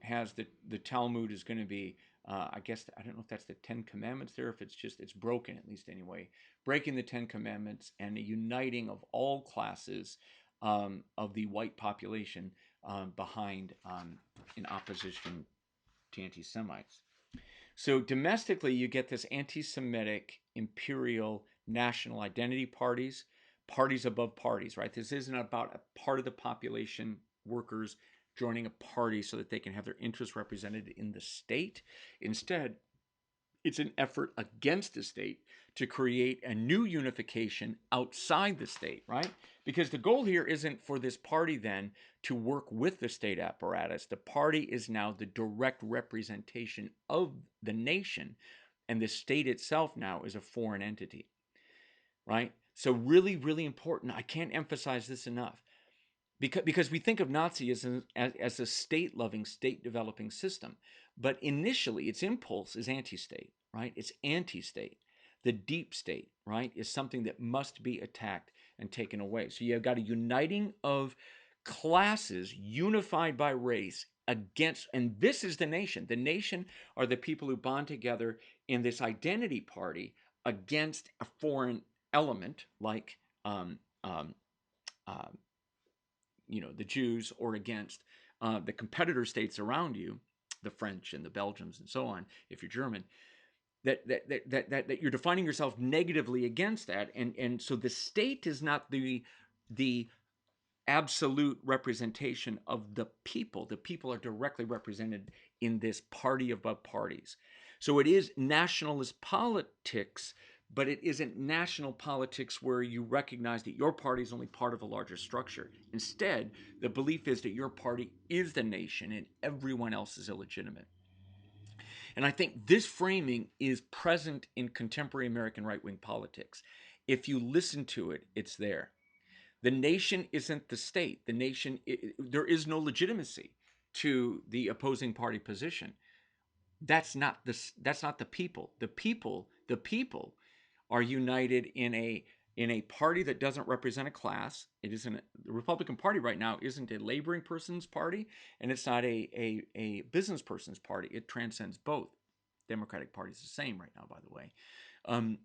has the Talmud is going to be, I guess, I don't know if that's the Ten Commandments there, if it's broken, at least anyway, breaking the Ten Commandments and the uniting of all classes of the white population behind in opposition to anti-Semites. So domestically, you get this anti-Semitic imperial national identity parties above parties, right? This isn't about a part of the population, workers, joining a party so that they can have their interests represented in the state. Instead, it's an effort against the state to create a new unification outside the state, right? Because the goal here isn't for this party then to work with the state apparatus. The party is now the direct representation of the nation, and the state itself now is a foreign entity, right? So really, really important. I can't emphasize this enough. Because we think of Nazism as a state-loving, state-developing system. But initially, its impulse is anti-state, right? It's anti-state. The deep state, right, is something that must be attacked and taken away. So you've got a uniting of classes unified by race against, and this is the nation. The nation are the people who bond together in this identity party against a foreign element like the Jews, or against the competitor states around you, the French and the Belgians and so on, if you're German. that you're defining yourself negatively against that, and so the state is not the absolute representation of the people. The people are directly represented in this party above parties. So it is nationalist politics, but it isn't national politics where you recognize that your party is only part of a larger structure. Instead, the belief is that your party is the nation and everyone else is illegitimate. And I think this framing is present in contemporary American right wing politics. If you listen to it, it's there. The nation isn't the state. The nation, there is no legitimacy to the opposing party position. That's not the people. The people are united in a party that doesn't represent a class. It isn't the Republican Party right now isn't a laboring person's party, and it's not a business person's party. It transcends both. Democratic Party is the same right now, by the way. Um,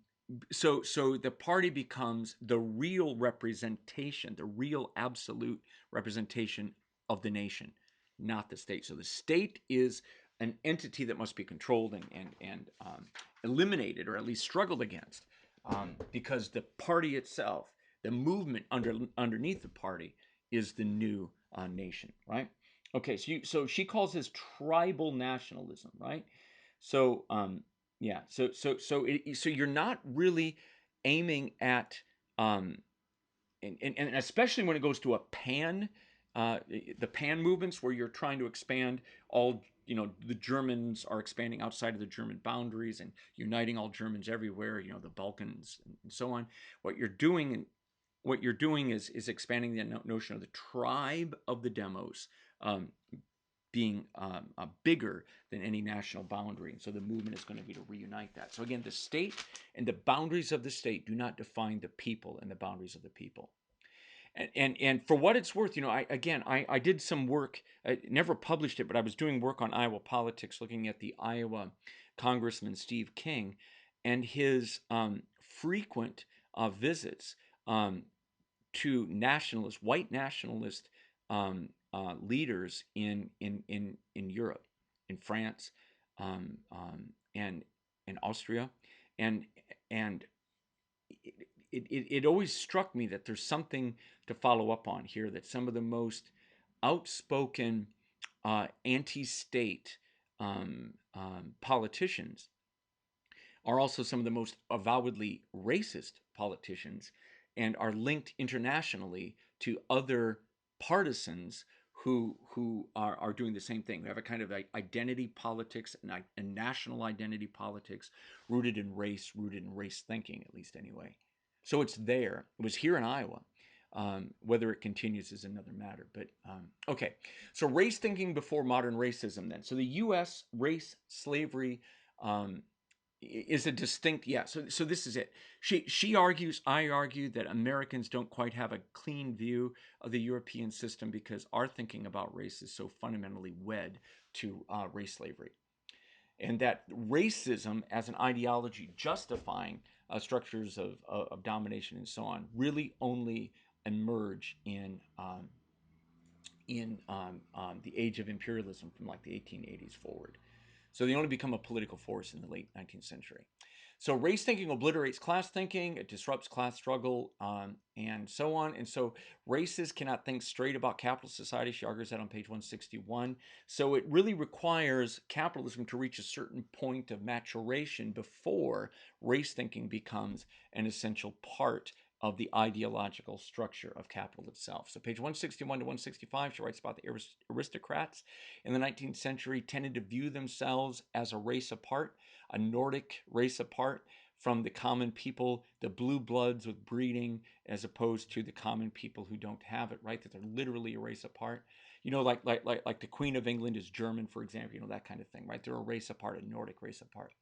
so the party becomes the real representation, the real absolute representation of the nation, not the state. So the state is an entity that must be controlled and eliminated, or at least struggled against, because the party itself, the movement underneath the party, is the new nation, right? Okay, so she calls this tribal nationalism, right? So yeah, so you're not really aiming at and especially when it goes to a pan, the pan movements where you're trying to expand all, the Germans are expanding outside of the German boundaries and uniting all Germans everywhere, the Balkans and so on. What you're doing is expanding the notion of the tribe of the demos, um, being bigger than any national boundary. And so the movement is going to be to reunite that. So again, the state and the boundaries of the state do not define the people and the boundaries of the people. And for what it's worth, I did some work. I never published it, but I was doing work on Iowa politics, looking at the Iowa Congressman Steve King and his frequent visits to white nationalist leaders in Europe, in France, and in Austria, and and it always struck me that there's something to follow up on here. That some of the most outspoken anti-state politicians are also some of the most avowedly racist politicians, and are linked internationally to other partisans who are doing the same thing. We have a kind of identity politics and national identity politics rooted in race thinking, at least anyway. So it's there. It was here in Iowa. Whether it continues is another matter. But okay, so race thinking before modern racism then. So the U.S. race slavery is a distinct, yeah, so this is it. She argues, I argue, that Americans don't quite have a clean view of the European system because our thinking about race is so fundamentally wed to race slavery, and that racism as an ideology justifying structures of domination and so on really only emerge in the age of imperialism from like the 1880s forward. So they only become a political force in the late 19th century. So race thinking obliterates class thinking, it disrupts class struggle, and so on. And so racists cannot think straight about capitalist society. She argues that on page 161. So it really requires capitalism to reach a certain point of maturation before race thinking becomes an essential part of the ideological structure of capital itself. So page 161 to 165, she writes about the aristocrats in the 19th century tended to view themselves as a race apart, a Nordic race apart from the common people, the blue bloods with breeding, as opposed to the common people who don't have it, right? That they're literally a race apart. Like the Queen of England is German, for example, that kind of thing, right? They're a race apart, a Nordic race apart.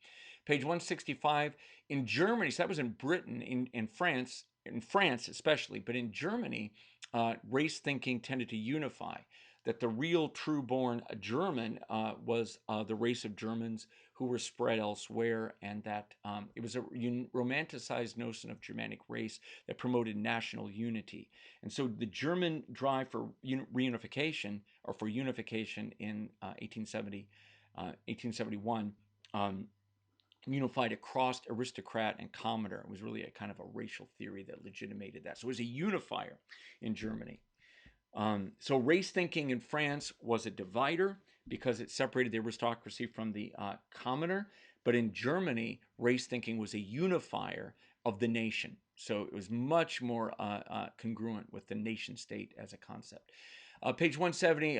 Page 165, in Germany, so that was in Britain, in France especially, but in Germany, race thinking tended to unify. That the real true-born German was the race of Germans who were spread elsewhere, and that it was a romanticized notion of Germanic race that promoted national unity. And so the German drive for reunification, or for unification in 1871, unified across aristocrat and commoner. It was really a kind of a racial theory that legitimated that. So it was a unifier in Germany. So race thinking in France was a divider because it separated the aristocracy from the commoner. But in Germany, race thinking was a unifier of the nation. So it was much more congruent with the nation state as a concept. Page 170,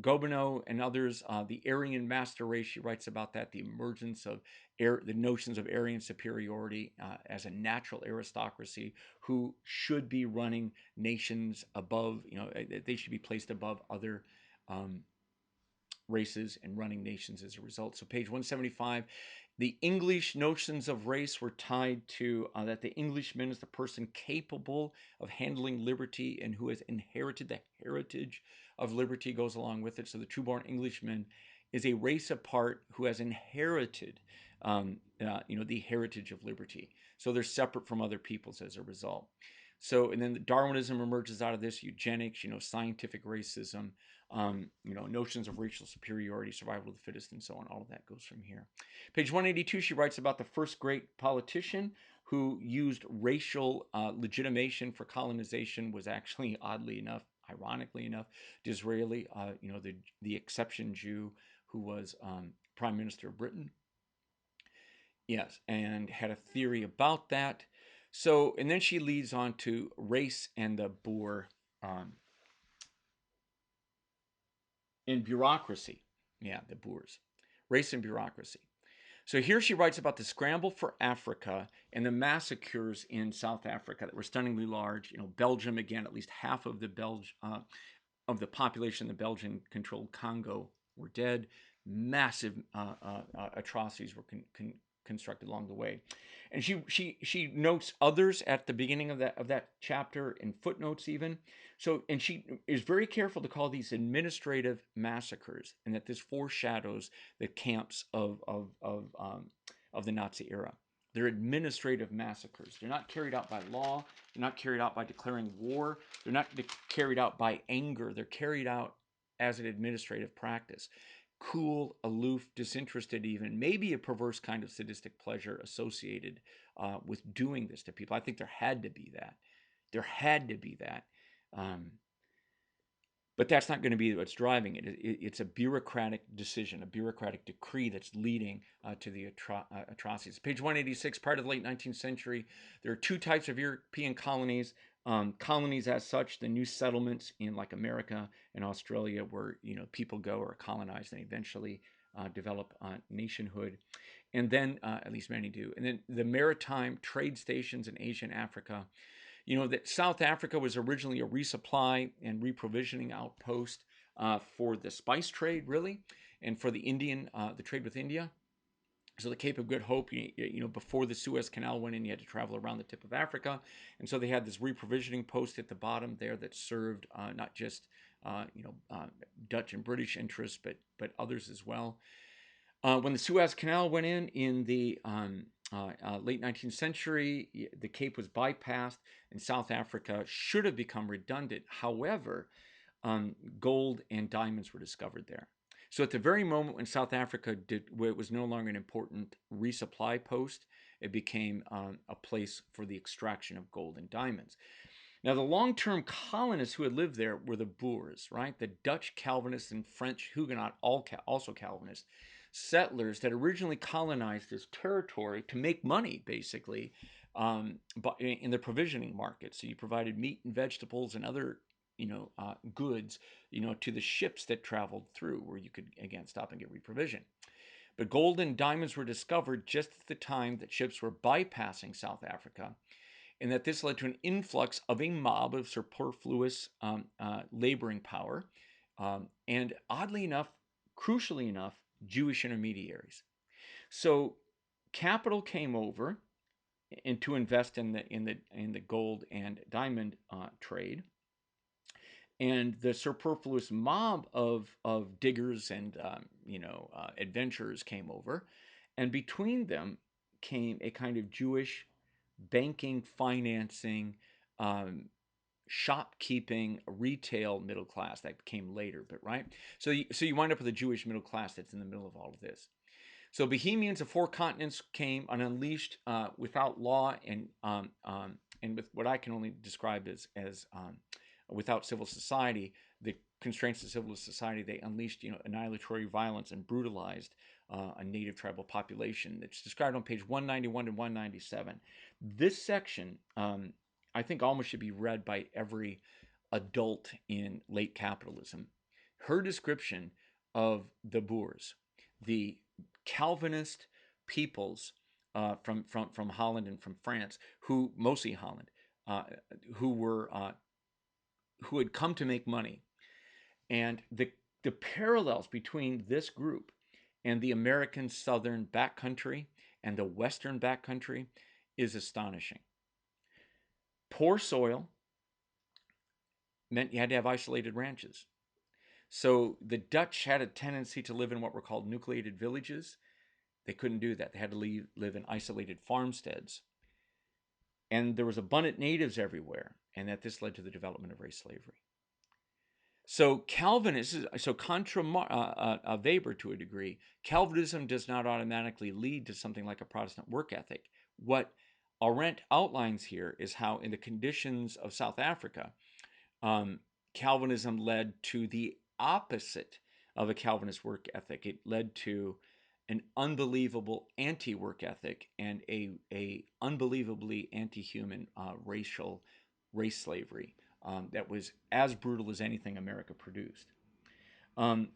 Gobineau and others, the Aryan master race, she writes about that, the emergence of the notions of Aryan superiority as a natural aristocracy who should be running nations above, they should be placed above other races and running nations as a result. So page 175, the English notions of race were tied to that the Englishman is the person capable of handling liberty and who has inherited the heritage of liberty goes along with it. So the true-born Englishman is a race apart who has inherited, the heritage of liberty. So they're separate from other peoples as a result. So, and then Darwinism emerges out of this, eugenics, scientific racism, notions of racial superiority, survival of the fittest, and so on. All of that goes from here. Page 182, she writes about the first great politician who used racial legitimation for colonization was actually, oddly enough, ironically enough, Disraeli, the exception Jew who was Prime Minister of Britain. Yes, and had a theory about that. So, and then she leads on to race and the Boer in bureaucracy. Yeah, the Boers. Race and bureaucracy. So here she writes about the scramble for Africa and the massacres in South Africa that were stunningly large. Belgium, again, at least half of the of the population in the Belgian-controlled Congo were dead. Massive atrocities were constructed along the way. And she notes others at the beginning of that chapter in footnotes even. So, and she is very careful to call these administrative massacres, and that this foreshadows the camps of the Nazi era. They're administrative massacres. They're not carried out by law. They're not carried out by declaring war. They're not carried out by anger. They're carried out as an administrative practice. Cool, aloof, disinterested even, maybe a perverse kind of sadistic pleasure associated with doing this to people. I think there had to be that. There had to be that. But that's not going to be what's driving it. It's a bureaucratic decision, a bureaucratic decree that's leading to the atrocities. Page 186, prior to the late 19th century, there are two types of European colonies. Colonies as such, the new settlements in like America and Australia where, people go or colonize and eventually develop nationhood. And then, at least many do. And then the maritime trade stations in Asia and Africa. That South Africa was originally a resupply and reprovisioning outpost for the spice trade, really, and for the trade with India. So the Cape of Good Hope, before the Suez Canal went in, you had to travel around the tip of Africa. And so they had this reprovisioning post at the bottom there that served not just, Dutch and British interests, but others as well. When the Suez Canal went in the late 19th century, the Cape was bypassed, and South Africa should have become redundant. However, gold and diamonds were discovered there. So at the very moment when South Africa where it was no longer an important resupply post, it became a place for the extraction of gold and diamonds. Now, the long-term colonists who had lived there were the Boers, right? The Dutch Calvinists and French Huguenot, also Calvinists, settlers that originally colonized this territory to make money, basically, but in the provisioning market. So you provided meat and vegetables and other, goods, to the ships that traveled through, where you could again stop and get reprovision. But gold and diamonds were discovered just at the time that ships were bypassing South Africa, and that this led to an influx of a mob of superfluous laboring power, and oddly enough, crucially enough, Jewish intermediaries. So capital came over and to invest in the gold and diamond trade, and the superfluous mob of diggers and adventurers came over, and between them came a kind of Jewish banking, financing, shopkeeping, retail middle class that came later, but right. So you wind up with a Jewish middle class that's in the middle of all of this. So Bohemians of 4 continents came and unleashed without law and with what I can only describe as without civil society, the constraints of civil society. They unleashed annihilatory violence and brutalized a native tribal population. It's described on page 191 and 197. This section, I think, almost should be read by every adult in late capitalism. Her description of the Boers, the Calvinist peoples from Holland and from France, who mostly Holland, who had come to make money, and the parallels between this group and the American Southern backcountry and the Western backcountry is astonishing. Poor soil meant you had to have isolated ranches. So the Dutch had a tendency to live in what were called nucleated villages. They couldn't do that. They had to live in isolated farmsteads. And there was abundant natives everywhere, and that this led to the development of race slavery. So contra Weber to a degree, Calvinism does not automatically lead to something like a Protestant work ethic. What Arendt outlines here is how, in the conditions of South Africa, Calvinism led to the opposite of a Calvinist work ethic. It led to an unbelievable anti-work ethic and a unbelievably anti-human race slavery that was as brutal as anything America produced.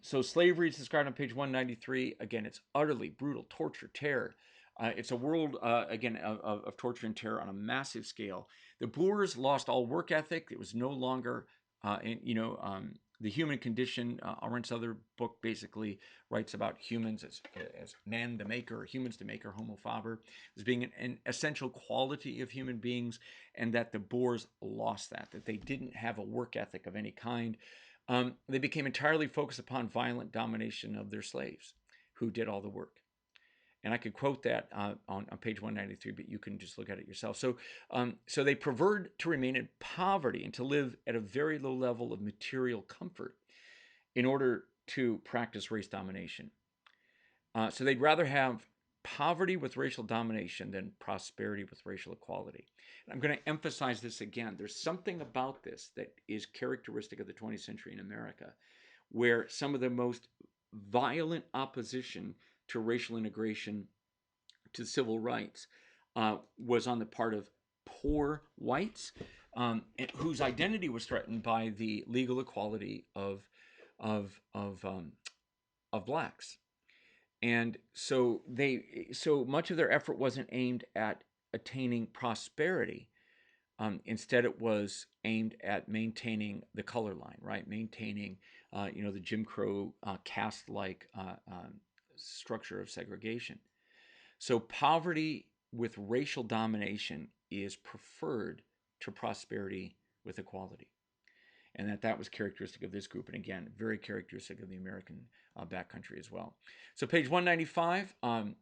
So slavery is described on page 193. Again, it's utterly brutal, torture, terror. It's a world, again, of torture and terror on a massive scale. The Boers lost all work ethic. It was no longer, the human condition. Arendt's other book basically writes about humans as man the maker, or humans the maker, homo faber, as being an essential quality of human beings, and that the Boers lost that they didn't have a work ethic of any kind. They became entirely focused upon violent domination of their slaves, who did all the work. And I could quote that on page 193, but you can just look at it yourself. So they preferred to remain in poverty and to live at a very low level of material comfort in order to practice race domination. So they'd rather have poverty with racial domination than prosperity with racial equality. And I'm going to emphasize this again. There's something about this that is characteristic of the 20th century in America, where some of the most violent opposition to racial integration, to civil rights, was on the part of poor whites, whose identity was threatened by the legal equality of blacks. And so much of their effort wasn't aimed at attaining prosperity. Instead, it was aimed at maintaining the color line, right? Maintaining, the Jim Crow caste-like structure of segregation. So poverty with racial domination is preferred to prosperity with equality. And that was characteristic of this group. And again, very characteristic of the American backcountry as well. So page 195, so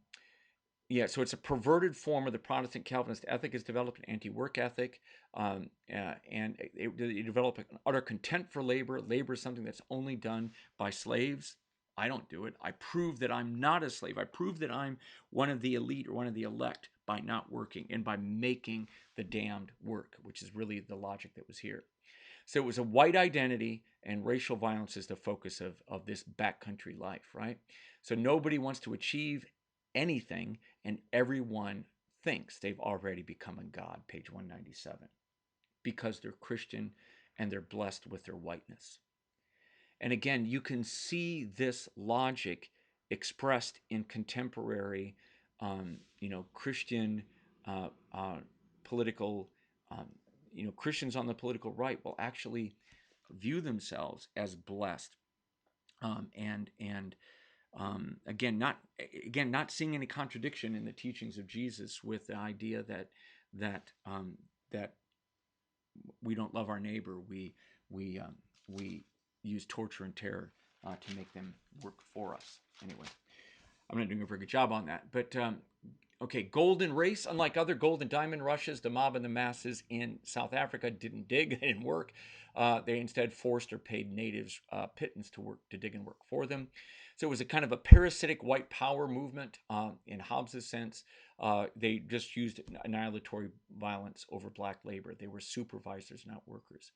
it's a perverted form of the Protestant Calvinist ethic is developed an anti-work ethic, and they develop an utter contempt for labor. Labor is something that's only done by slaves. I don't do it. I prove that I'm not a slave. I prove that I'm one of the elite or one of the elect by not working and by making the damned work, which is really the logic that was here. So it was a white identity, and racial violence is the focus of this backcountry life, right? So nobody wants to achieve anything, and everyone thinks they've already become a god, page 197, because they're Christian and they're blessed with their whiteness. And again, you can see this logic expressed in contemporary, Christian political, Christians on the political right will actually view themselves as blessed, again, not seeing any contradiction in the teachings of Jesus with the idea that we don't love our neighbor, we use torture and terror to make them work for us. Anyway, I'm not doing a very good job on that. But okay, golden race. Unlike other gold and diamond rushes, the mob and the masses in South Africa didn't dig, they didn't work. They instead forced or paid natives pittance to dig and work for them. So it was a kind of a parasitic white power movement in Hobbes's sense. They just used annihilatory violence over black labor. They were supervisors, not workers.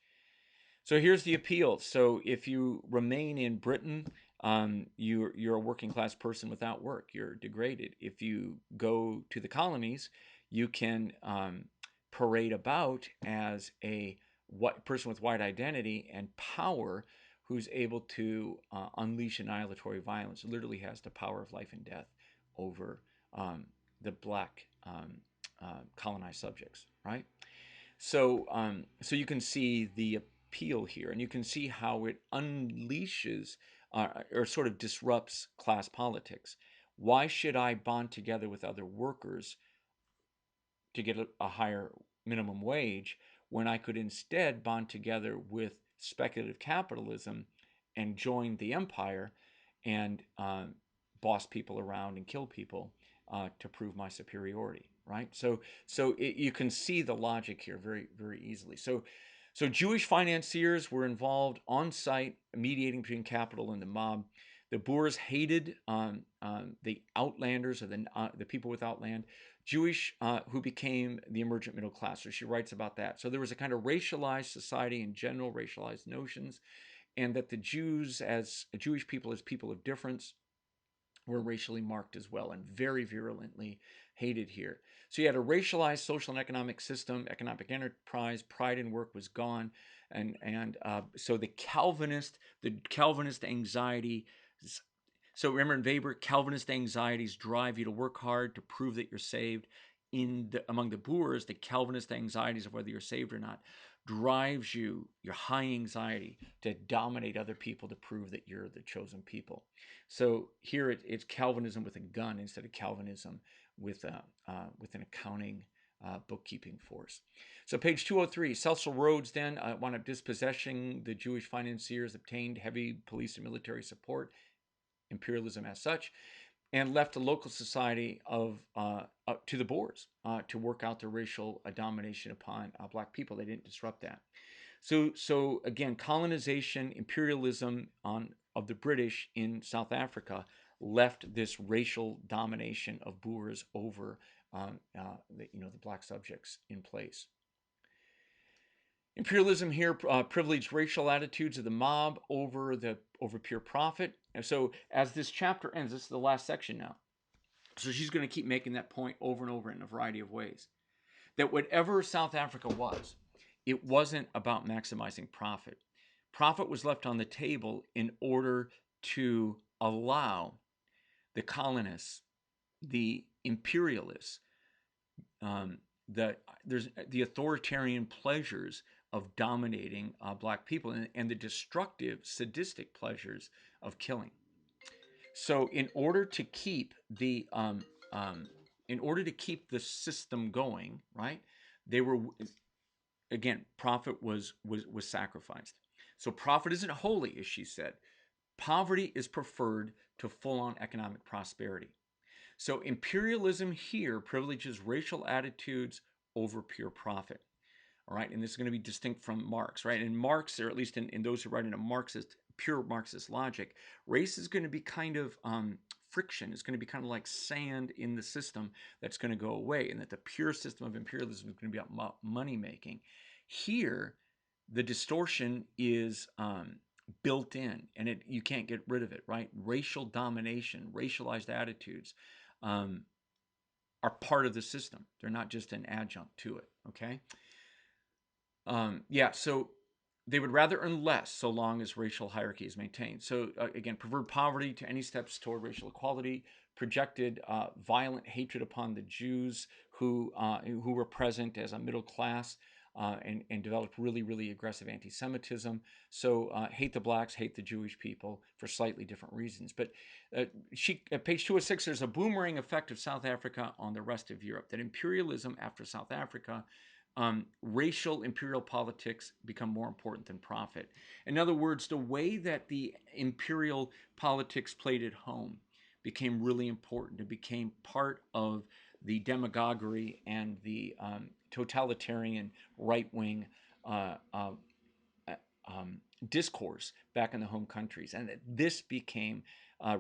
So here's the appeal. So if you remain in Britain, you're a working class person without work. You're degraded. If you go to the colonies, you can parade about as a person with white identity and power who's able to unleash annihilatory violence. It literally has the power of life and death over the black colonized subjects, right? So you can see the appeal here, and you can see how it unleashes or sort of disrupts class politics. Why should I bond together with other workers to get a higher minimum wage when I could instead bond together with speculative capitalism and join the empire and boss people around and kill people to prove my superiority, right? You can see the logic here very, very easily. So Jewish financiers were involved on site, mediating between capital and the mob. The Boers hated the outlanders, or the people without land. Jewish who became the emergent middle class. So she writes about that. So there was a kind of racialized society in general, racialized notions, and that the Jews, as Jewish people, as people of difference, were racially marked as well and very virulently hated here. So you had a racialized social and economic system, economic enterprise, pride in work was gone, and so the Calvinist anxiety. So remember in Weber, Calvinist anxieties drive you to work hard to prove that you're saved. Among the Boers, the Calvinist anxieties of whether you're saved or not drives you, your high anxiety, to dominate other people to prove that you're the chosen people. So here it's Calvinism with a gun instead of Calvinism with an accounting bookkeeping force. So page 203, Cecil Rhodes then wound up dispossessing the Jewish financiers, obtained heavy police and military support, imperialism as such, and left a local society to the Boers to work out their racial domination upon black people. They didn't disrupt that. So again, colonization, imperialism of the British in South Africa left this racial domination of Boers over the black subjects in place. Imperialism here privileged racial attitudes of the mob over pure profit. And so as this chapter ends, this is the last section now. So she's going to keep making that point over and over in a variety of ways. That whatever South Africa was, it wasn't about maximizing profit. Profit was left on the table in order to allow the colonists, the imperialists, the authoritarian pleasures of dominating black people and the destructive, sadistic pleasures of killing. So, in order to keep the system going, right? They were again, profit was sacrificed. So, profit isn't holy, as she said. Poverty is preferred to full-on economic prosperity. So imperialism here privileges racial attitudes over pure profit. All right, and this is going to be distinct from Marx, right? In Marx, or at least in those who write in a pure Marxist logic, race is going to be kind of friction. It's going to be kind of like sand in the system that's going to go away, and that the pure system of imperialism is going to be about money making. Here, the distortion is built in, and you can't get rid of it, right? Racial domination, racialized attitudes are part of the system. They're not just an adjunct to it, okay? So they would rather earn less so long as racial hierarchy is maintained. So again, preferred poverty to any steps toward racial equality, projected violent hatred upon the Jews who were present as a middle class, and developed really, really aggressive anti-Semitism. So hate the blacks, hate the Jewish people for slightly different reasons. But at page 206, there's a boomerang effect of South Africa on the rest of Europe. That imperialism after South Africa, racial imperial politics become more important than profit. In other words, the way that the imperial politics played at home became really important. It became part of the demagoguery and the totalitarian right-wing discourse back in the home countries. And this became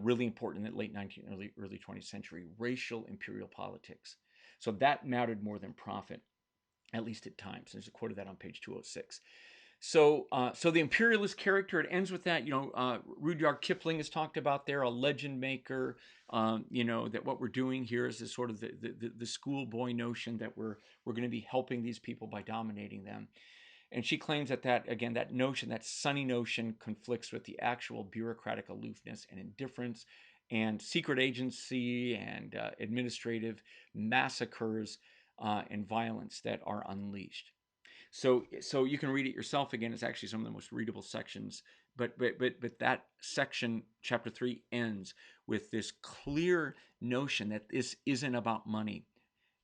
really important in the late 19th, early 20th century, racial imperial politics. So that mattered more than profit, at least at times. There's a quote of that on page 206. So, so the imperialist character, it ends with that. Rudyard Kipling is talked about there, a legend maker. That what we're doing here is this sort of the schoolboy notion that we're going to be helping these people by dominating them. And she claims that notion, that sunny notion, conflicts with the actual bureaucratic aloofness and indifference and secret agency and administrative massacres and violence that are unleashed. So you can read it yourself again. It's actually some of the most readable sections. But that section, chapter 3, ends with this clear notion that this isn't about money.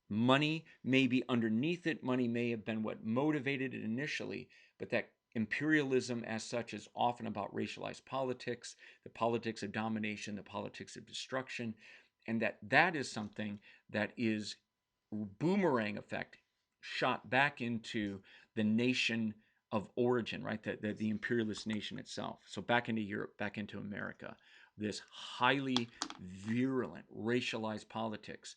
Money may be underneath it. Money may have been what motivated it initially, but that imperialism as such is often about racialized politics, the politics of domination, the politics of destruction, and that is something that is boomerang effect shot back into the nation of origin, right? The imperialist nation itself. So back into Europe, back into America, this highly virulent racialized politics.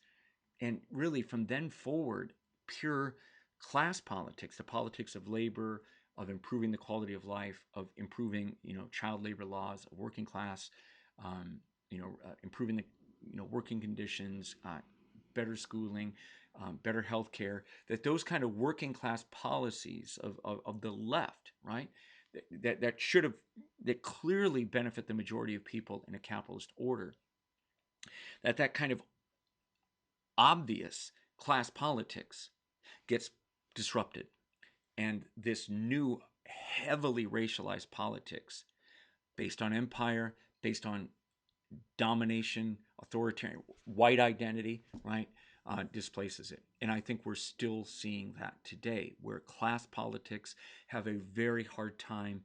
And really from then forward, pure class politics, the politics of labor, of improving the quality of life, of improving, child labor laws, of working class, improving the, working conditions, better schooling, better health care, that those kind of working class policies of the left, right, that clearly benefit the majority of people in a capitalist order, that kind of obvious class politics gets disrupted. And this new heavily racialized politics based on empire, based on domination, authoritarian, white identity, right, displaces it. And I think we're still seeing that today, where class politics have a very hard time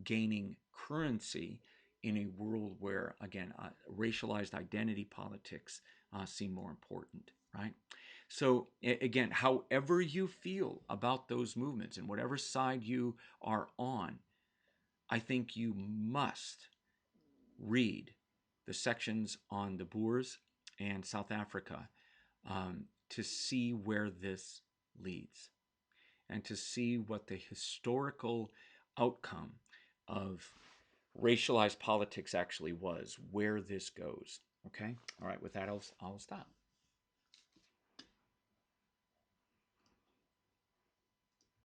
gaining currency in a world where, again, racialized identity politics seem more important, right? So again, however you feel about those movements and whatever side you are on, I think you must read the sections on the Boers and South Africa to see where this leads and to see what the historical outcome of racialized politics actually was, where this goes. Okay? All right, with that, I'll stop.